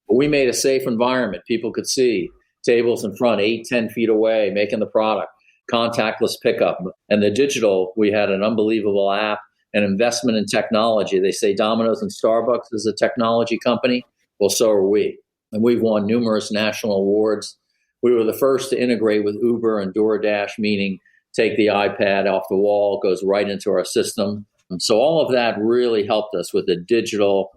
But we made a safe environment. People could see tables in front, 8-10 feet away, making the product, contactless pickup. And the digital, we had an unbelievable app, an investment in technology. They say Domino's and Starbucks is a technology company. Well, so are we. And we've won numerous national awards. We were the first to integrate with Uber and DoorDash, meaning take the iPad off the wall, goes right into our system. And so all of that really helped us with the digital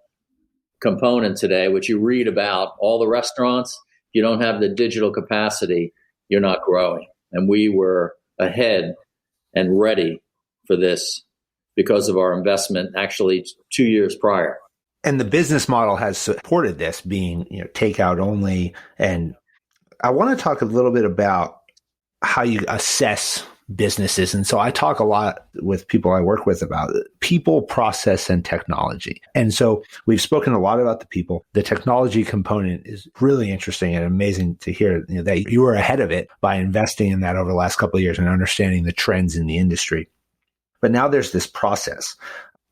component today, which you read about all the restaurants. If you don't have the digital capacity, you're not growing. And we were ahead and ready for this because of our investment actually 2 years prior. And the business model has supported this being, takeout only. And I want to talk a little bit about how you assess businesses. And so I talk a lot with people I work with about people, process, and technology. And so we've spoken a lot about the people. The technology component is really interesting and amazing to hear that you were ahead of it by investing in that over the last couple of years and understanding the trends in the industry. But now there's this process.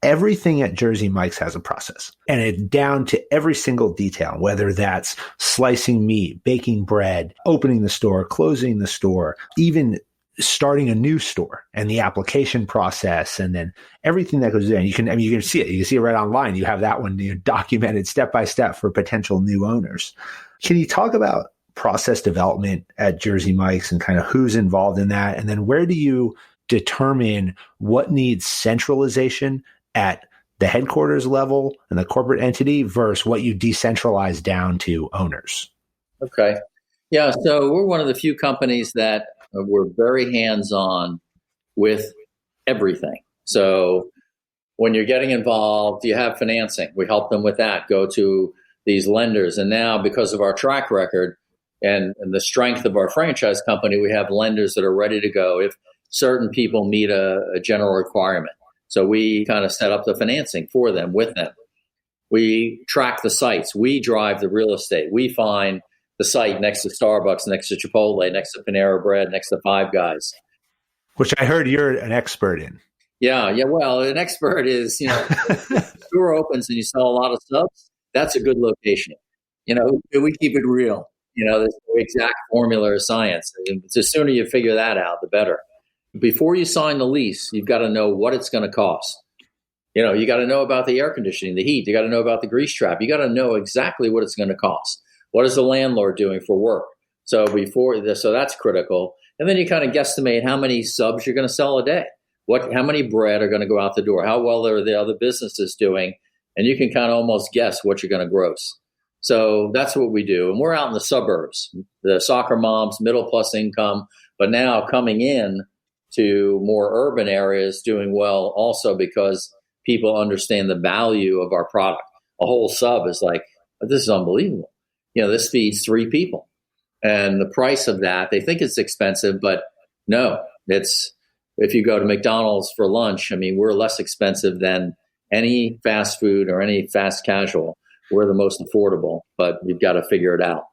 Everything at Jersey Mike's has a process, and it's down to every single detail, whether that's slicing meat, baking bread, opening the store, closing the store, even starting a new store and the application process, and then everything that goes in. You can see it. You can see it right online. You have that one documented step by step for potential new owners. Can you talk about process development at Jersey Mike's and kind of who's involved in that? And then where do you determine what needs centralization at the headquarters level and the corporate entity versus what you decentralize down to owners? Okay. Yeah. So we're one of the few companies that we're very hands-on with everything. So when you're getting involved, you have financing. We help them with that, go to these lenders. And now because of our track record and the strength of our franchise company, we have lenders that are ready to go if certain people meet a general requirement. So we kind of set up the financing for them, with them. We track the sites. We drive the real estate. We find the site next to Starbucks, next to Chipotle, next to Panera Bread, next to Five Guys. Which I heard you're an expert in. Yeah. Well, an expert is, if the store opens and you sell a lot of subs, that's a good location. We keep it real. There's no exact formula or science. The sooner you figure that out, the better. Before you sign the lease, you've got to know what it's going to cost. You got to know about the air conditioning, the heat. You got to know about the grease trap. You got to know exactly what it's going to cost. What is the landlord doing for work? So that's critical. And then you kind of guesstimate how many subs you're going to sell a day. How many bread are going to go out the door? How well are the other businesses doing? And you can kind of almost guess what you're going to gross. So that's what we do. And we're out in the suburbs, the soccer moms, middle plus income, but now coming in to more urban areas doing well also because people understand the value of our product. A whole sub is like, this is unbelievable. This feeds 3 people. And the price of that, they think it's expensive, but no, if you go to McDonald's for lunch, we're less expensive than any fast food or any fast casual. We're the most affordable, but you've got to figure it out.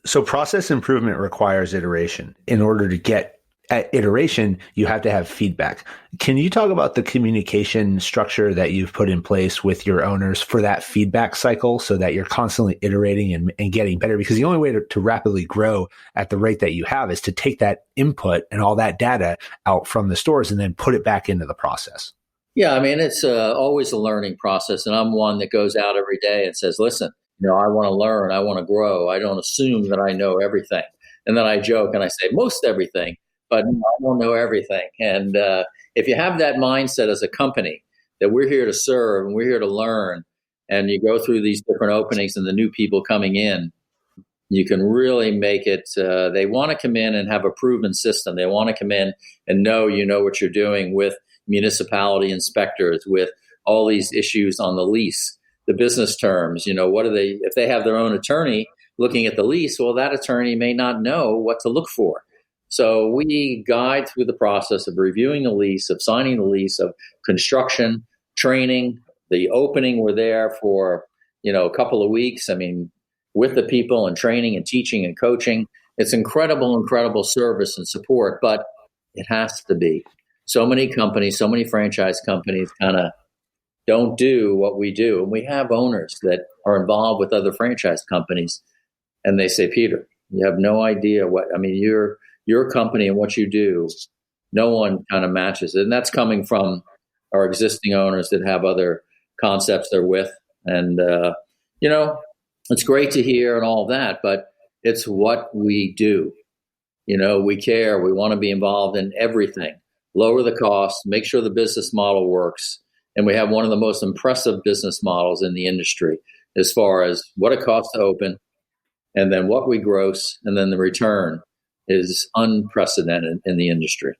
So process improvement requires iteration. In order to get at iteration, you have to have feedback. Can you talk about the communication structure that you've put in place with your owners for that feedback cycle so that you're constantly iterating and getting better? Because the only way to rapidly grow at the rate that you have is to take that input and all that data out from the stores and then put it back into the process. Yeah, it's always a learning process. And I'm one that goes out every day and says, listen, I want to learn. I want to grow. I don't assume that I know everything. And then I joke and I say most everything. But I don't know everything. And if you have that mindset as a company that we're here to serve and we're here to learn, and you go through these different openings and the new people coming in, you can really make it. They want to come in and have a proven system. They want to come in and know what you're doing with municipality inspectors, with all these issues on the lease, the business terms. What are they? If they have their own attorney looking at the lease, well, that attorney may not know what to look for. So we guide through the process of reviewing the lease, of signing the lease, of construction, training, the opening. We're there for, a couple of weeks. I mean, with the people and training and teaching and coaching. It's incredible service and support, but it has to be. So many companies, so many franchise companies kind of don't do what we do. And we have owners that are involved with other franchise companies, and they say, Peter, you have no idea your company and what you do, no one kind of matches it. And that's coming from our existing owners that have other concepts they're with. And, it's great to hear and all that, but it's what we do. We care. We want to be involved in everything, lower the cost, make sure the business model works. And we have one of the most impressive business models in the industry as far as what it costs to open, and then what we gross, and then the return is unprecedented in the industry.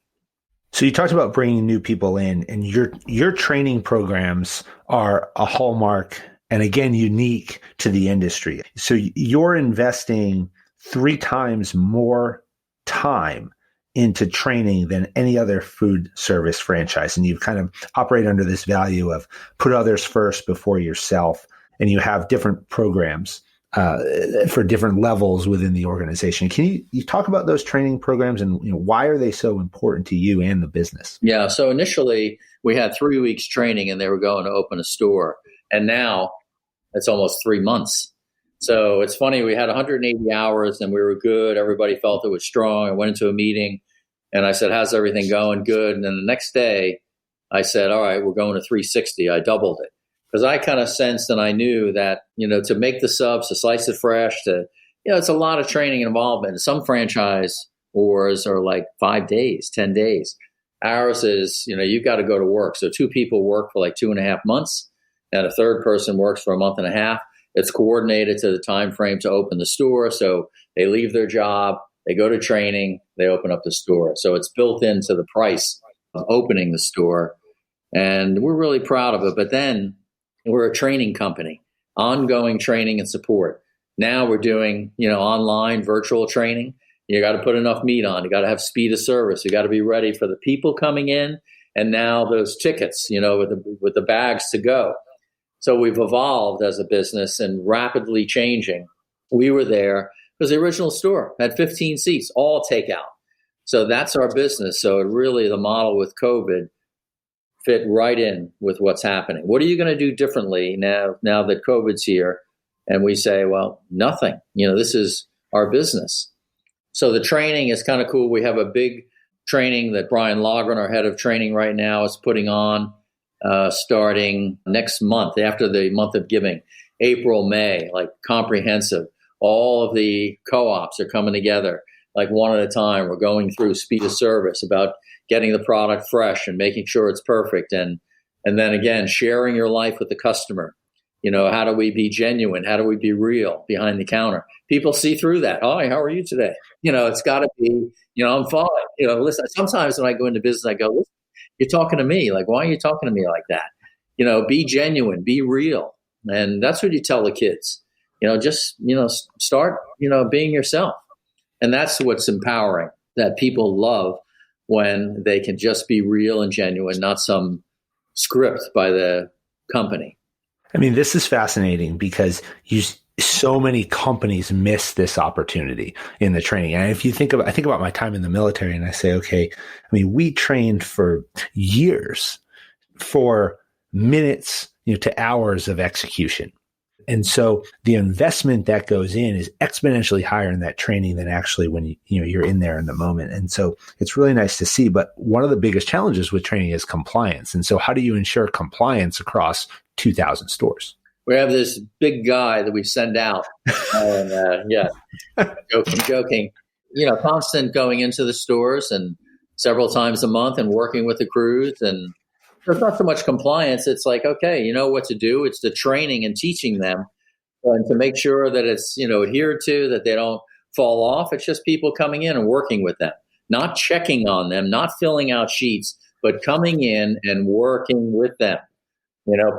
So you talked about bringing new people in, and your training programs are a hallmark and, again, unique to the industry. So you're investing 3 times more time into training than any other food service franchise. And you kind of operate under this value of put others first before yourself. And you have different programs for different levels within the organization. Can you talk about those training programs and why are they so important to you and the business? Yeah. So initially we had 3 weeks training and they were going to open a store. And now it's almost 3 months. So it's funny, we had 180 hours and we were good. Everybody felt it was strong. I went into a meeting and I said, how's everything going? Good. And then the next day I said, all right, we're going to 360. I doubled it because I kind of sensed and I knew that, to make the subs, to slice it fresh, it's a lot of training and involvement. Some franchise wars are like 5 days, 10 days. Ours is, you've got to go to work. So 2 people work for like 2.5 months and a third person works for a month and a half. It's coordinated to the time frame to open the store. So they leave their job, they go to training, they open up the store. So it's built into the price of opening the store. And we're really proud of it. But then we're a training company, ongoing training and support. Now we're doing, online virtual training. You got to put enough meat on. You got to have speed of service. You got to be ready for the people coming in. And now those tickets, with the bags to go. So we've evolved as a business and rapidly changing. We were there because the original store had 15 seats, all takeout. So that's our business. So it really, the model with COVID fit right in with what's happening. What are you going to do differently now that COVID's here? And we say, well, nothing. This is our business. So the training is kind of cool. We have a big training that Brian Logren, our head of training right now, is putting on starting next month, after the month of giving, April, May, like comprehensive. All of the co-ops are coming together like one at a time. We're going through speed of service about getting the product fresh and making sure it's perfect. And then again, sharing your life with the customer. How do we be genuine? How do we be real behind the counter? People see through that. Hi, how are you today? It's got to be, I'm fine. Listen, sometimes when I go into business, I go, listen, you're talking to me. Like, why are you talking to me like that? Be genuine, be real. And that's what you tell the kids, start, being yourself. And that's what's empowering, that people love when they can just be real and genuine, not some script by the company. I mean, this is fascinating because so many companies miss this opportunity in the training. And if you I think about my time in the military and I say, okay, we trained for years for minutes, to hours of execution. And so the investment that goes in is exponentially higher in that training than actually when you're in there in the moment. And so it's really nice to see. But one of the biggest challenges with training is compliance. And so how do you ensure compliance across 2,000 stores? We have this big guy that we send out. And joking. Constant going into the stores and several times a month and working with the crews. And there's not so much compliance. It's like, okay, you know what to do. It's the training and teaching them and to make sure that it's, adhered to, that they don't fall off. It's just people coming in and working with them, not checking on them, not filling out sheets, but coming in and working with them.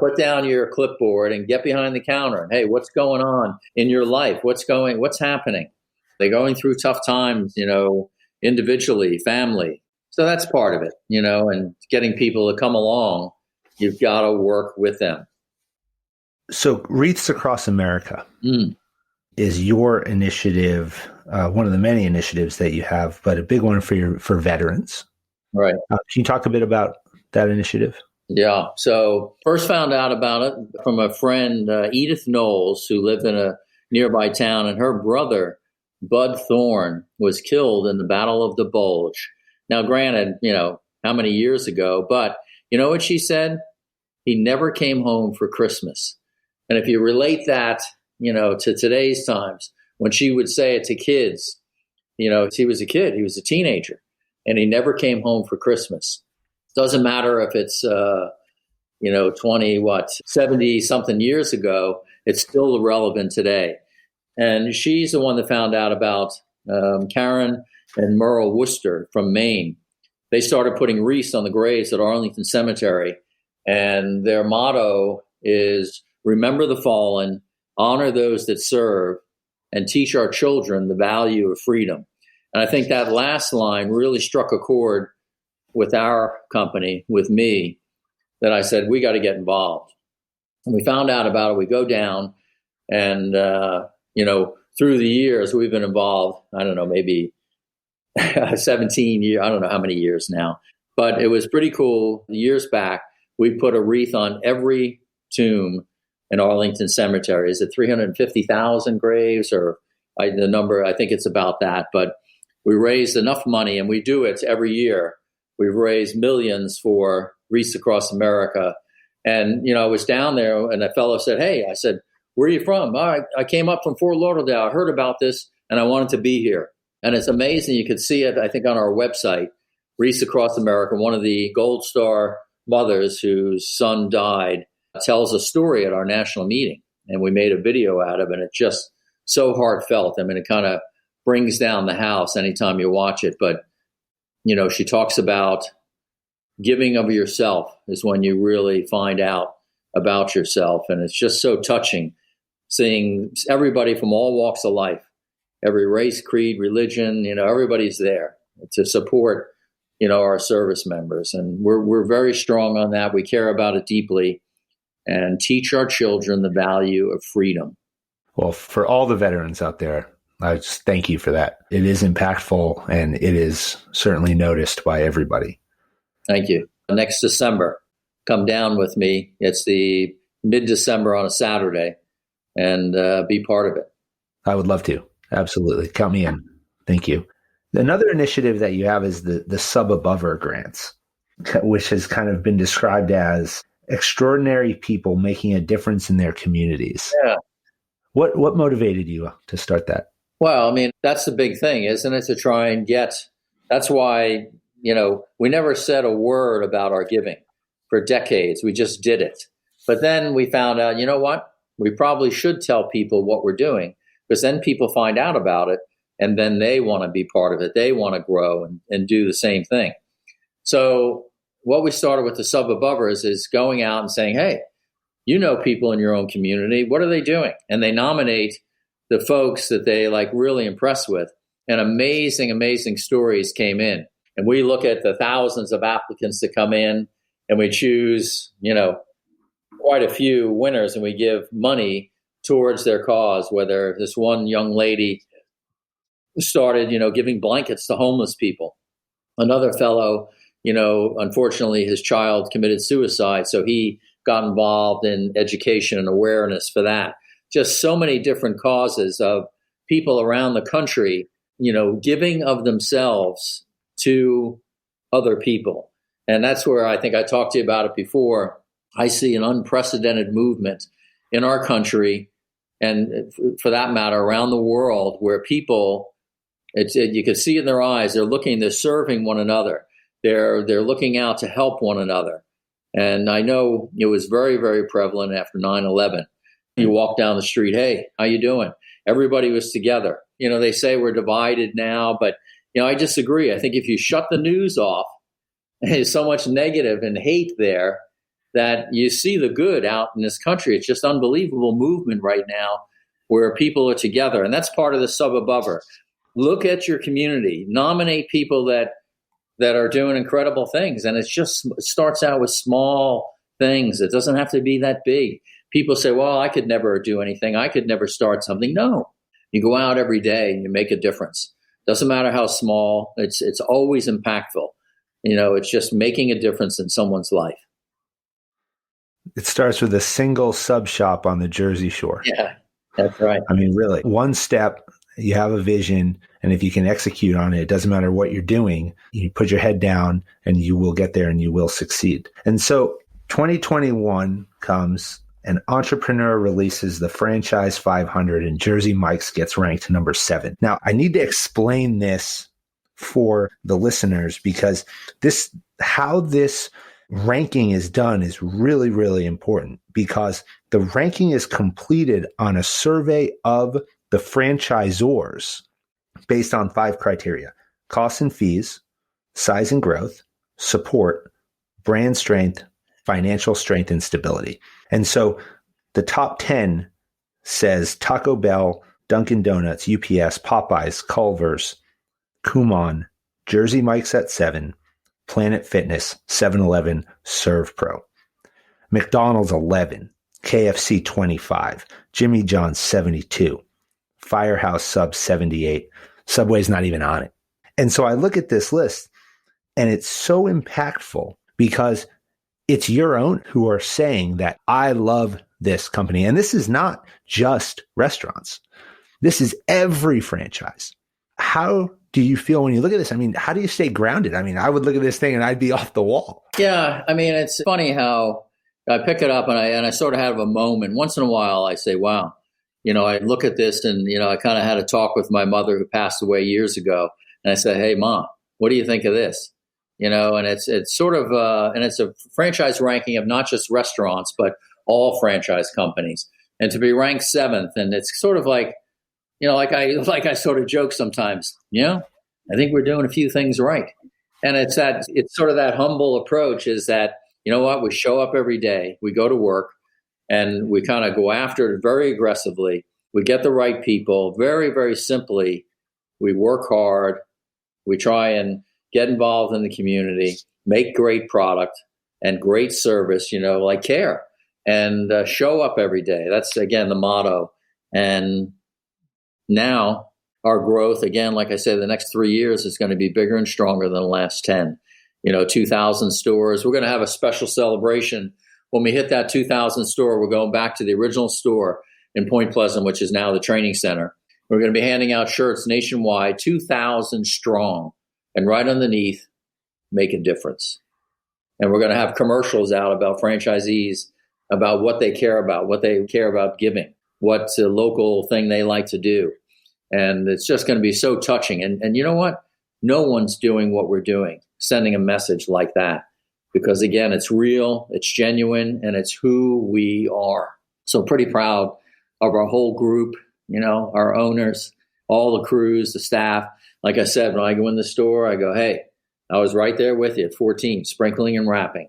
Put down your clipboard and get behind the counter. And, hey, what's going on in your life? What's happening? They're going through tough times, individually, family. So that's part of it, and getting people to come along, you've got to work with them. So Wreaths Across America is your initiative, one of the many initiatives that you have, but a big one for veterans. Right. Can you talk a bit about that initiative? Yeah. So first found out about it from a friend, Edith Knowles, who lived in a nearby town, and her brother, Bud Thorne, was killed in the Battle of the Bulge. Now, granted, how many years ago, but you know what she said? He never came home for Christmas. And if you relate that, to today's times, when she would say it to kids, he was a kid, he was a teenager, and he never came home for Christmas. Doesn't matter if it's, 70 something years ago, it's still relevant today. And she's the one that found out about Karen and Merle Worcester from Maine. They started putting wreaths on the graves at Arlington Cemetery. And their motto is, remember the fallen, honor those that serve, and teach our children the value of freedom. And I think that last line really struck a chord with our company, with me, that I said, we got to get involved. And we found out about it. We go down and, through the years, we've been involved, I don't know, maybe 17 years, I don't know how many years now, but it was pretty cool. Years back, we put a wreath on every tomb in Arlington Cemetery. Is it 350,000 graves or the number? I think it's about that. But we raised enough money, and we do it every year. We've raised millions for Wreaths Across America. And, I was down there and a fellow said, hey, I said, where are you from? I came up from Fort Lauderdale. I heard about this and I wanted to be here. And it's amazing. You could see it, I think, on our website, Wreaths Across America. One of the Gold Star mothers whose son died tells a story at our national meeting. And we made a video out of it. And it's just so heartfelt. I mean, it kind of brings down the house anytime you watch it. But, she talks about giving of yourself is when you really find out about yourself. And it's just so touching seeing everybody from all walks of life, every race, creed, religion, everybody's there to support, our service members. And we're very strong on that. We care about it deeply and teach our children the value of freedom. Well, for all the veterans out there, I just thank you for that. It is impactful and it is certainly noticed by everybody. Thank you. Next December, come down with me. It's the mid-December on a Saturday, and be part of it. I would love to. Absolutely. Count me in. Thank you. Another initiative that you have is the SubAbove grants, which has kind of been described as extraordinary people making a difference in their communities. Yeah. What motivated you to start that? Well, I mean, that's the big thing, isn't it? To try and that's why, we never said a word about our giving for decades. We just did it. But then we found out, you know what? We probably should tell people what we're doing, because then people find out about it and then they want to be part of it. They want to grow and do the same thing. So what we started with the SubAbove is going out and saying, hey, people in your own community, what are they doing? And they nominate the folks that they really impressed with. And amazing stories came in. And we look at the thousands of applicants that come in and we choose, quite a few winners, and we give money towards their cause. Whether this one young lady started, giving blankets to homeless people. Another fellow, unfortunately, his child committed suicide. So he got involved in education and awareness for that. Just so many different causes of people around the country, giving of themselves to other people. And that's where I think I talked to you about it before. I see an unprecedented movement in our country, and for that matter, around the world, where people, you can see in their eyes, they're serving one another. They're looking out to help one another. And I know it was very, very prevalent after 9/11. You walk down the street, hey, how you doing? Everybody was together. They say we're divided now, but, I disagree. I think if you shut the news off, there's so much negative and hate there that you see the good out in this country. It's just unbelievable movement right now where people are together. And that's part of the SubAbove. look at your community, nominate people that are doing incredible things. And it starts out with small things. It doesn't have to be that big. People say, well, I could never do anything. I could never start something. No, you go out every day and you make a difference. Doesn't matter how small, it's always impactful. It's just making a difference in someone's life. It starts with a single sub shop on the Jersey Shore. Yeah, that's right. I mean, really, one step, you have a vision, and if you can execute on it, it doesn't matter what you're doing. You put your head down and you will get there and you will succeed. And so 2021 comes, an entrepreneur releases the Franchise 500 and Jersey Mike's gets ranked number 7. Now, I need to explain this for the listeners because how this ranking is done is really, really important, because the ranking is completed on a survey of the franchisors based on 5 criteria: costs and fees, size and growth, support, brand strength, financial strength, and stability. And so the top 10 says Taco Bell, Dunkin' Donuts, UPS, Popeyes, Culver's, Kumon, Jersey Mike's at 7, Planet Fitness, 7-Eleven, Serve Pro. McDonald's 11, KFC 25, Jimmy John's 72, Firehouse Sub 78. Subway's not even on it. And so I look at this list and it's so impactful because it's your own who are saying that I love this company. And this is not just restaurants. This is every franchise. How do you feel when you look at this? I mean, how do you stay grounded? I mean, I would look at this thing and I'd be off the wall. Yeah. I mean, it's funny how I pick it up and I sort of have a moment. Once in a while, I say, wow, I look at this and, I kind of had a talk with my mother who passed away years ago. And I said, hey, Mom, what do you think of this? And it's sort of, and it's a franchise ranking of not just restaurants, but all franchise companies. And to be ranked 7th, and it's sort of like, like I sort of joke sometimes, I think we're doing a few things right. And it's sort of that humble approach is that, what, we show up every day, we go to work and we kind of go after it very aggressively. We get the right people very, very simply. We work hard. We try and get involved in the community, make great product and great service, like care, and show up every day. That's, again, the motto. And now our growth, again, like I said, the next 3 years is going to be bigger and stronger than the last 10. 2,000 stores. We're going to have a special celebration. When we hit that 2,000 store, we're going back to the original store in Point Pleasant, which is now the training center. We're going to be handing out shirts nationwide, 2,000 strong, and right underneath, make a difference. And we're going to have commercials out about franchisees, about what they care about giving, what's a local thing they like to do. And it's just going to be so touching. And you know what? No one's doing what we're doing, sending a message like that. Because again, it's real, it's genuine, and it's who we are. So pretty proud of our whole group, our owners, all the crews, the staff. Like I said, when I go in the store, I go, hey, I was right there with you at 14, sprinkling and wrapping.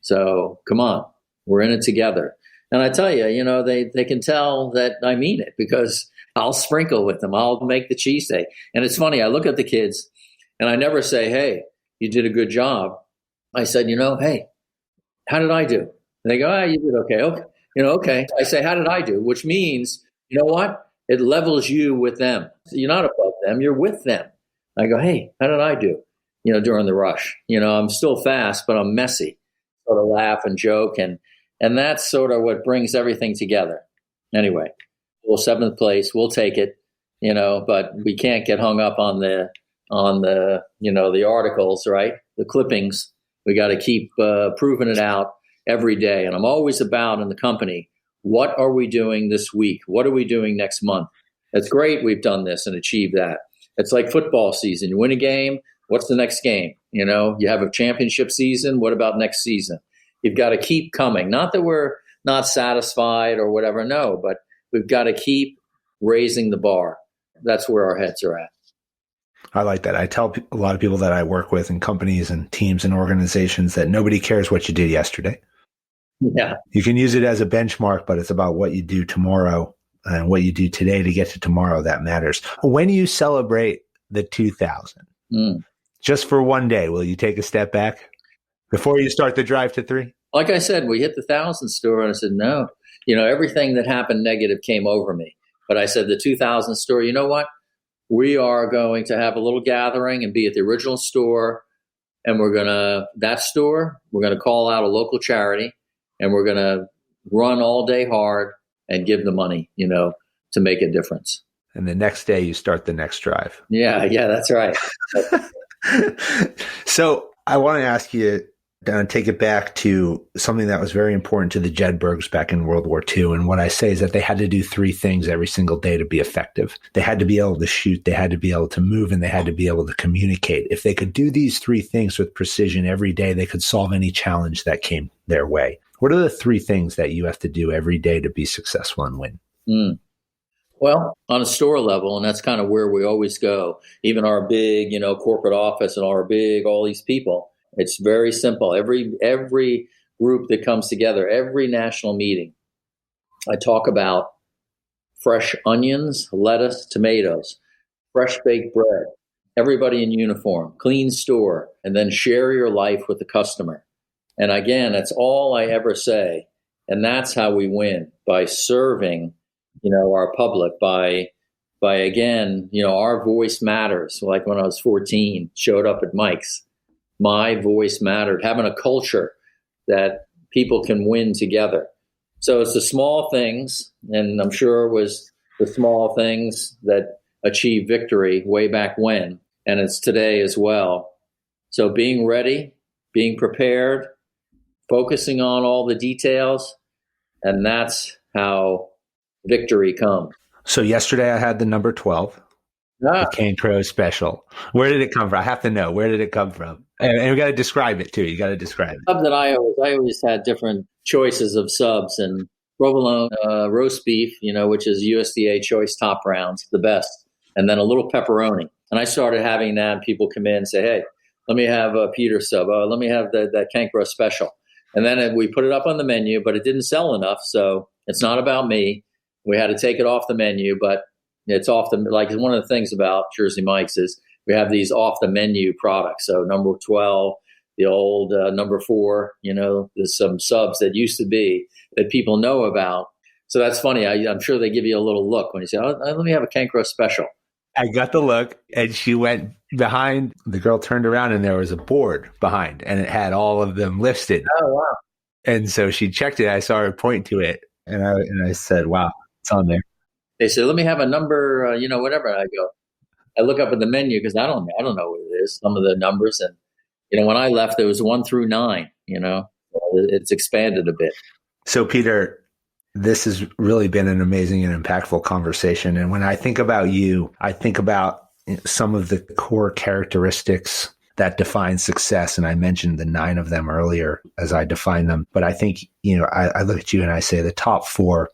So come on, we're in it together. And I tell you, they can tell that I mean it because I'll sprinkle with them. I'll make the cheesesteak. And it's funny, I look at the kids and I never say, hey, you did a good job. I said, hey, how did I do? And they go, you did okay. Okay. Okay. I say, how did I do? Which means, you know what? It levels you with them. You're not above them. You're with them. I go, hey, how did I do? During the rush, I'm still fast, but I'm messy. Sort of laugh and joke. And that's sort of what brings everything together. Anyway, 7th place, we'll take it, but we can't get hung up on the the articles, right? The clippings. We got to keep proving it out every day. And I'm always about in the company, what are we doing this week? What are we doing next month? That's great. We've done this and achieved that. It's like football season. You win a game. What's the next game? You have a championship season. What about next season? You've got to keep coming. Not that we're not satisfied or whatever. No, but we've got to keep raising the bar. That's where our heads are at. I like that. I tell a lot of people that I work with in companies and teams and organizations that nobody cares what you did yesterday. Yeah. You can use it as a benchmark, but it's about what you do tomorrow and what you do today to get to tomorrow that matters. When you celebrate the 2,000. Just for one day, will you take a step back before you start the drive to 3? Like I said, we hit the 1,000 store and I said, no, everything that happened negative came over me. But I said, the 2,000 store, you know what? We are going to have a little gathering and be at the original store. And we're going to call out a local charity and we're going to run all day hard and give the money, to make a difference. And the next day you start the next drive. Yeah, that's right. So I want to ask you, take it back to something that was very important to the Jedburghs back in World War II. And what I say is that they had to do 3 things every single day to be effective. They had to be able to shoot, they had to be able to move, and they had to be able to communicate. If they could do these 3 things with precision every day, they could solve any challenge that came their way. What are the 3 things that you have to do every day to be successful and win? Well, on a store level, and that's kind of where we always go, even our big, corporate office and all these people, it's very simple. Every group that comes together, every national meeting, I talk about fresh onions, lettuce, tomatoes, fresh baked bread, everybody in uniform, clean store, and then share your life with the customer. And again, that's all I ever say. And that's how we win, by serving, our public, by again, our voice matters. Like when I was 14, showed up at Mike's. My voice mattered, having a culture that people can win together. So it's the small things, and I'm sure it was the small things that achieved victory way back when, and it's today as well. So being ready, being prepared, focusing on all the details, and that's how victory comes. So yesterday I had the number 12. The Cancro special. Where did it come from? I have to know. Where did it come from? And we got to describe it too. You got to describe it. Sub that I always had different choices of subs, and provolone roast beef, which is USDA choice top rounds, the best, and then a little pepperoni. And I started having that. People come in and say, "Hey, let me have a Peter sub. Let me have that Cancro special." And then we put it up on the menu, but it didn't sell enough. So it's not about me. We had to take it off the menu, but it's off the, like one of the things about Jersey Mike's is we have these off the menu products. So number 12, the old number 4, there's some subs that used to be that people know about. So that's funny. I'm sure they give you a little look when you say, let me have a Cancro special. I got the look, and she went behind. The girl turned around and there was a board behind and it had all of them listed. Oh, wow. And so she checked it. I saw her point to it and I said, wow, it's on there. They said, let me have a number, whatever. And I look up at the menu because I don't know what it is, some of the numbers. And, when I left, there was 1 through 9, it's expanded a bit. So Peter, this has really been an amazing and impactful conversation. And when I think about you, I think about some of the core characteristics that define success. And I mentioned the 9 of them earlier as I define them. But I think, I look at you and I say the top 4,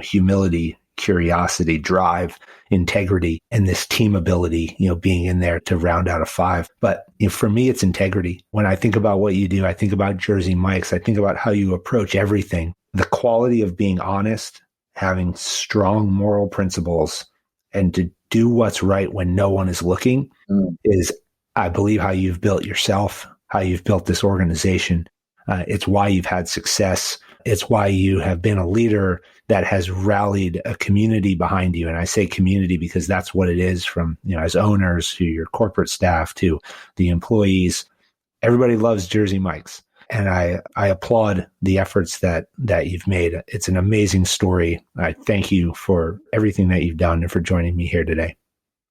humility, curiosity, drive, integrity, and this team ability, being in there to round out a 5. But for me, it's integrity. When I think about what you do, I think about Jersey Mike's. I think about how you approach everything. The quality of being honest, having strong moral principles, and to do what's right when no one is looking is, I believe, how you've built yourself, how you've built this organization. It's why you've had success. It's why you have been a leader that has rallied a community behind you. And I say community because that's what it is, from, as owners to your corporate staff to the employees. Everybody loves Jersey Mike's. And I applaud the efforts that you've made. It's an amazing story. I thank you for everything that you've done and for joining me here today.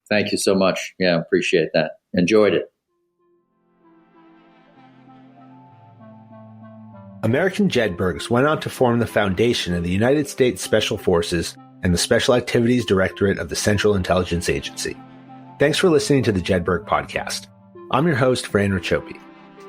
Thank you so much. Yeah, appreciate that. Enjoyed it. American Jedburghs went on to form the foundation of the United States Special Forces and the Special Activities Directorate of the Central Intelligence Agency. Thanks for listening to the Jedburgh Podcast. I'm your host, Fran Racioppi.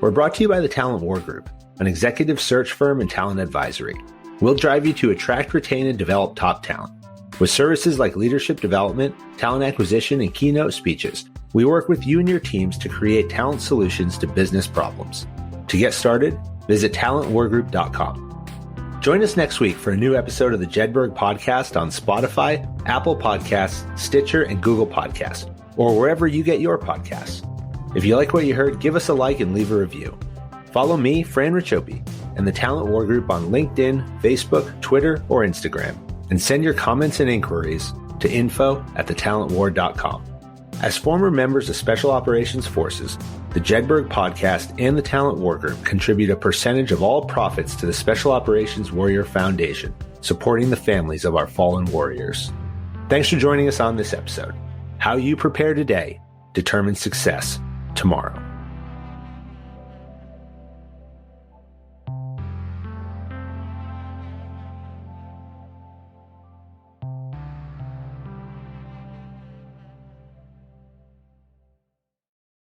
We're brought to you by the Talent War Group, an executive search firm and talent advisory. We'll drive you to attract, retain, and develop top talent. With services like leadership development, talent acquisition, and keynote speeches, we work with you and your teams to create talent solutions to business problems. To get started, visit talentwargroup.com. Join us next week for a new episode of the Jedburgh Podcast on Spotify, Apple Podcasts, Stitcher, and Google Podcasts. or wherever you get your podcasts. If you like what you heard, give us a like and leave a review. Follow me, Fran Racioppi, and the Talent War Group on LinkedIn, Facebook, Twitter, or Instagram, and send your comments and inquiries to info@thetalentwar.com. As former members of Special Operations Forces, the Jedburgh Podcast and the Talent War Group contribute a percentage of all profits to the Special Operations Warrior Foundation, supporting the families of our fallen warriors. Thanks for joining us on this episode. How you prepare today determines success tomorrow.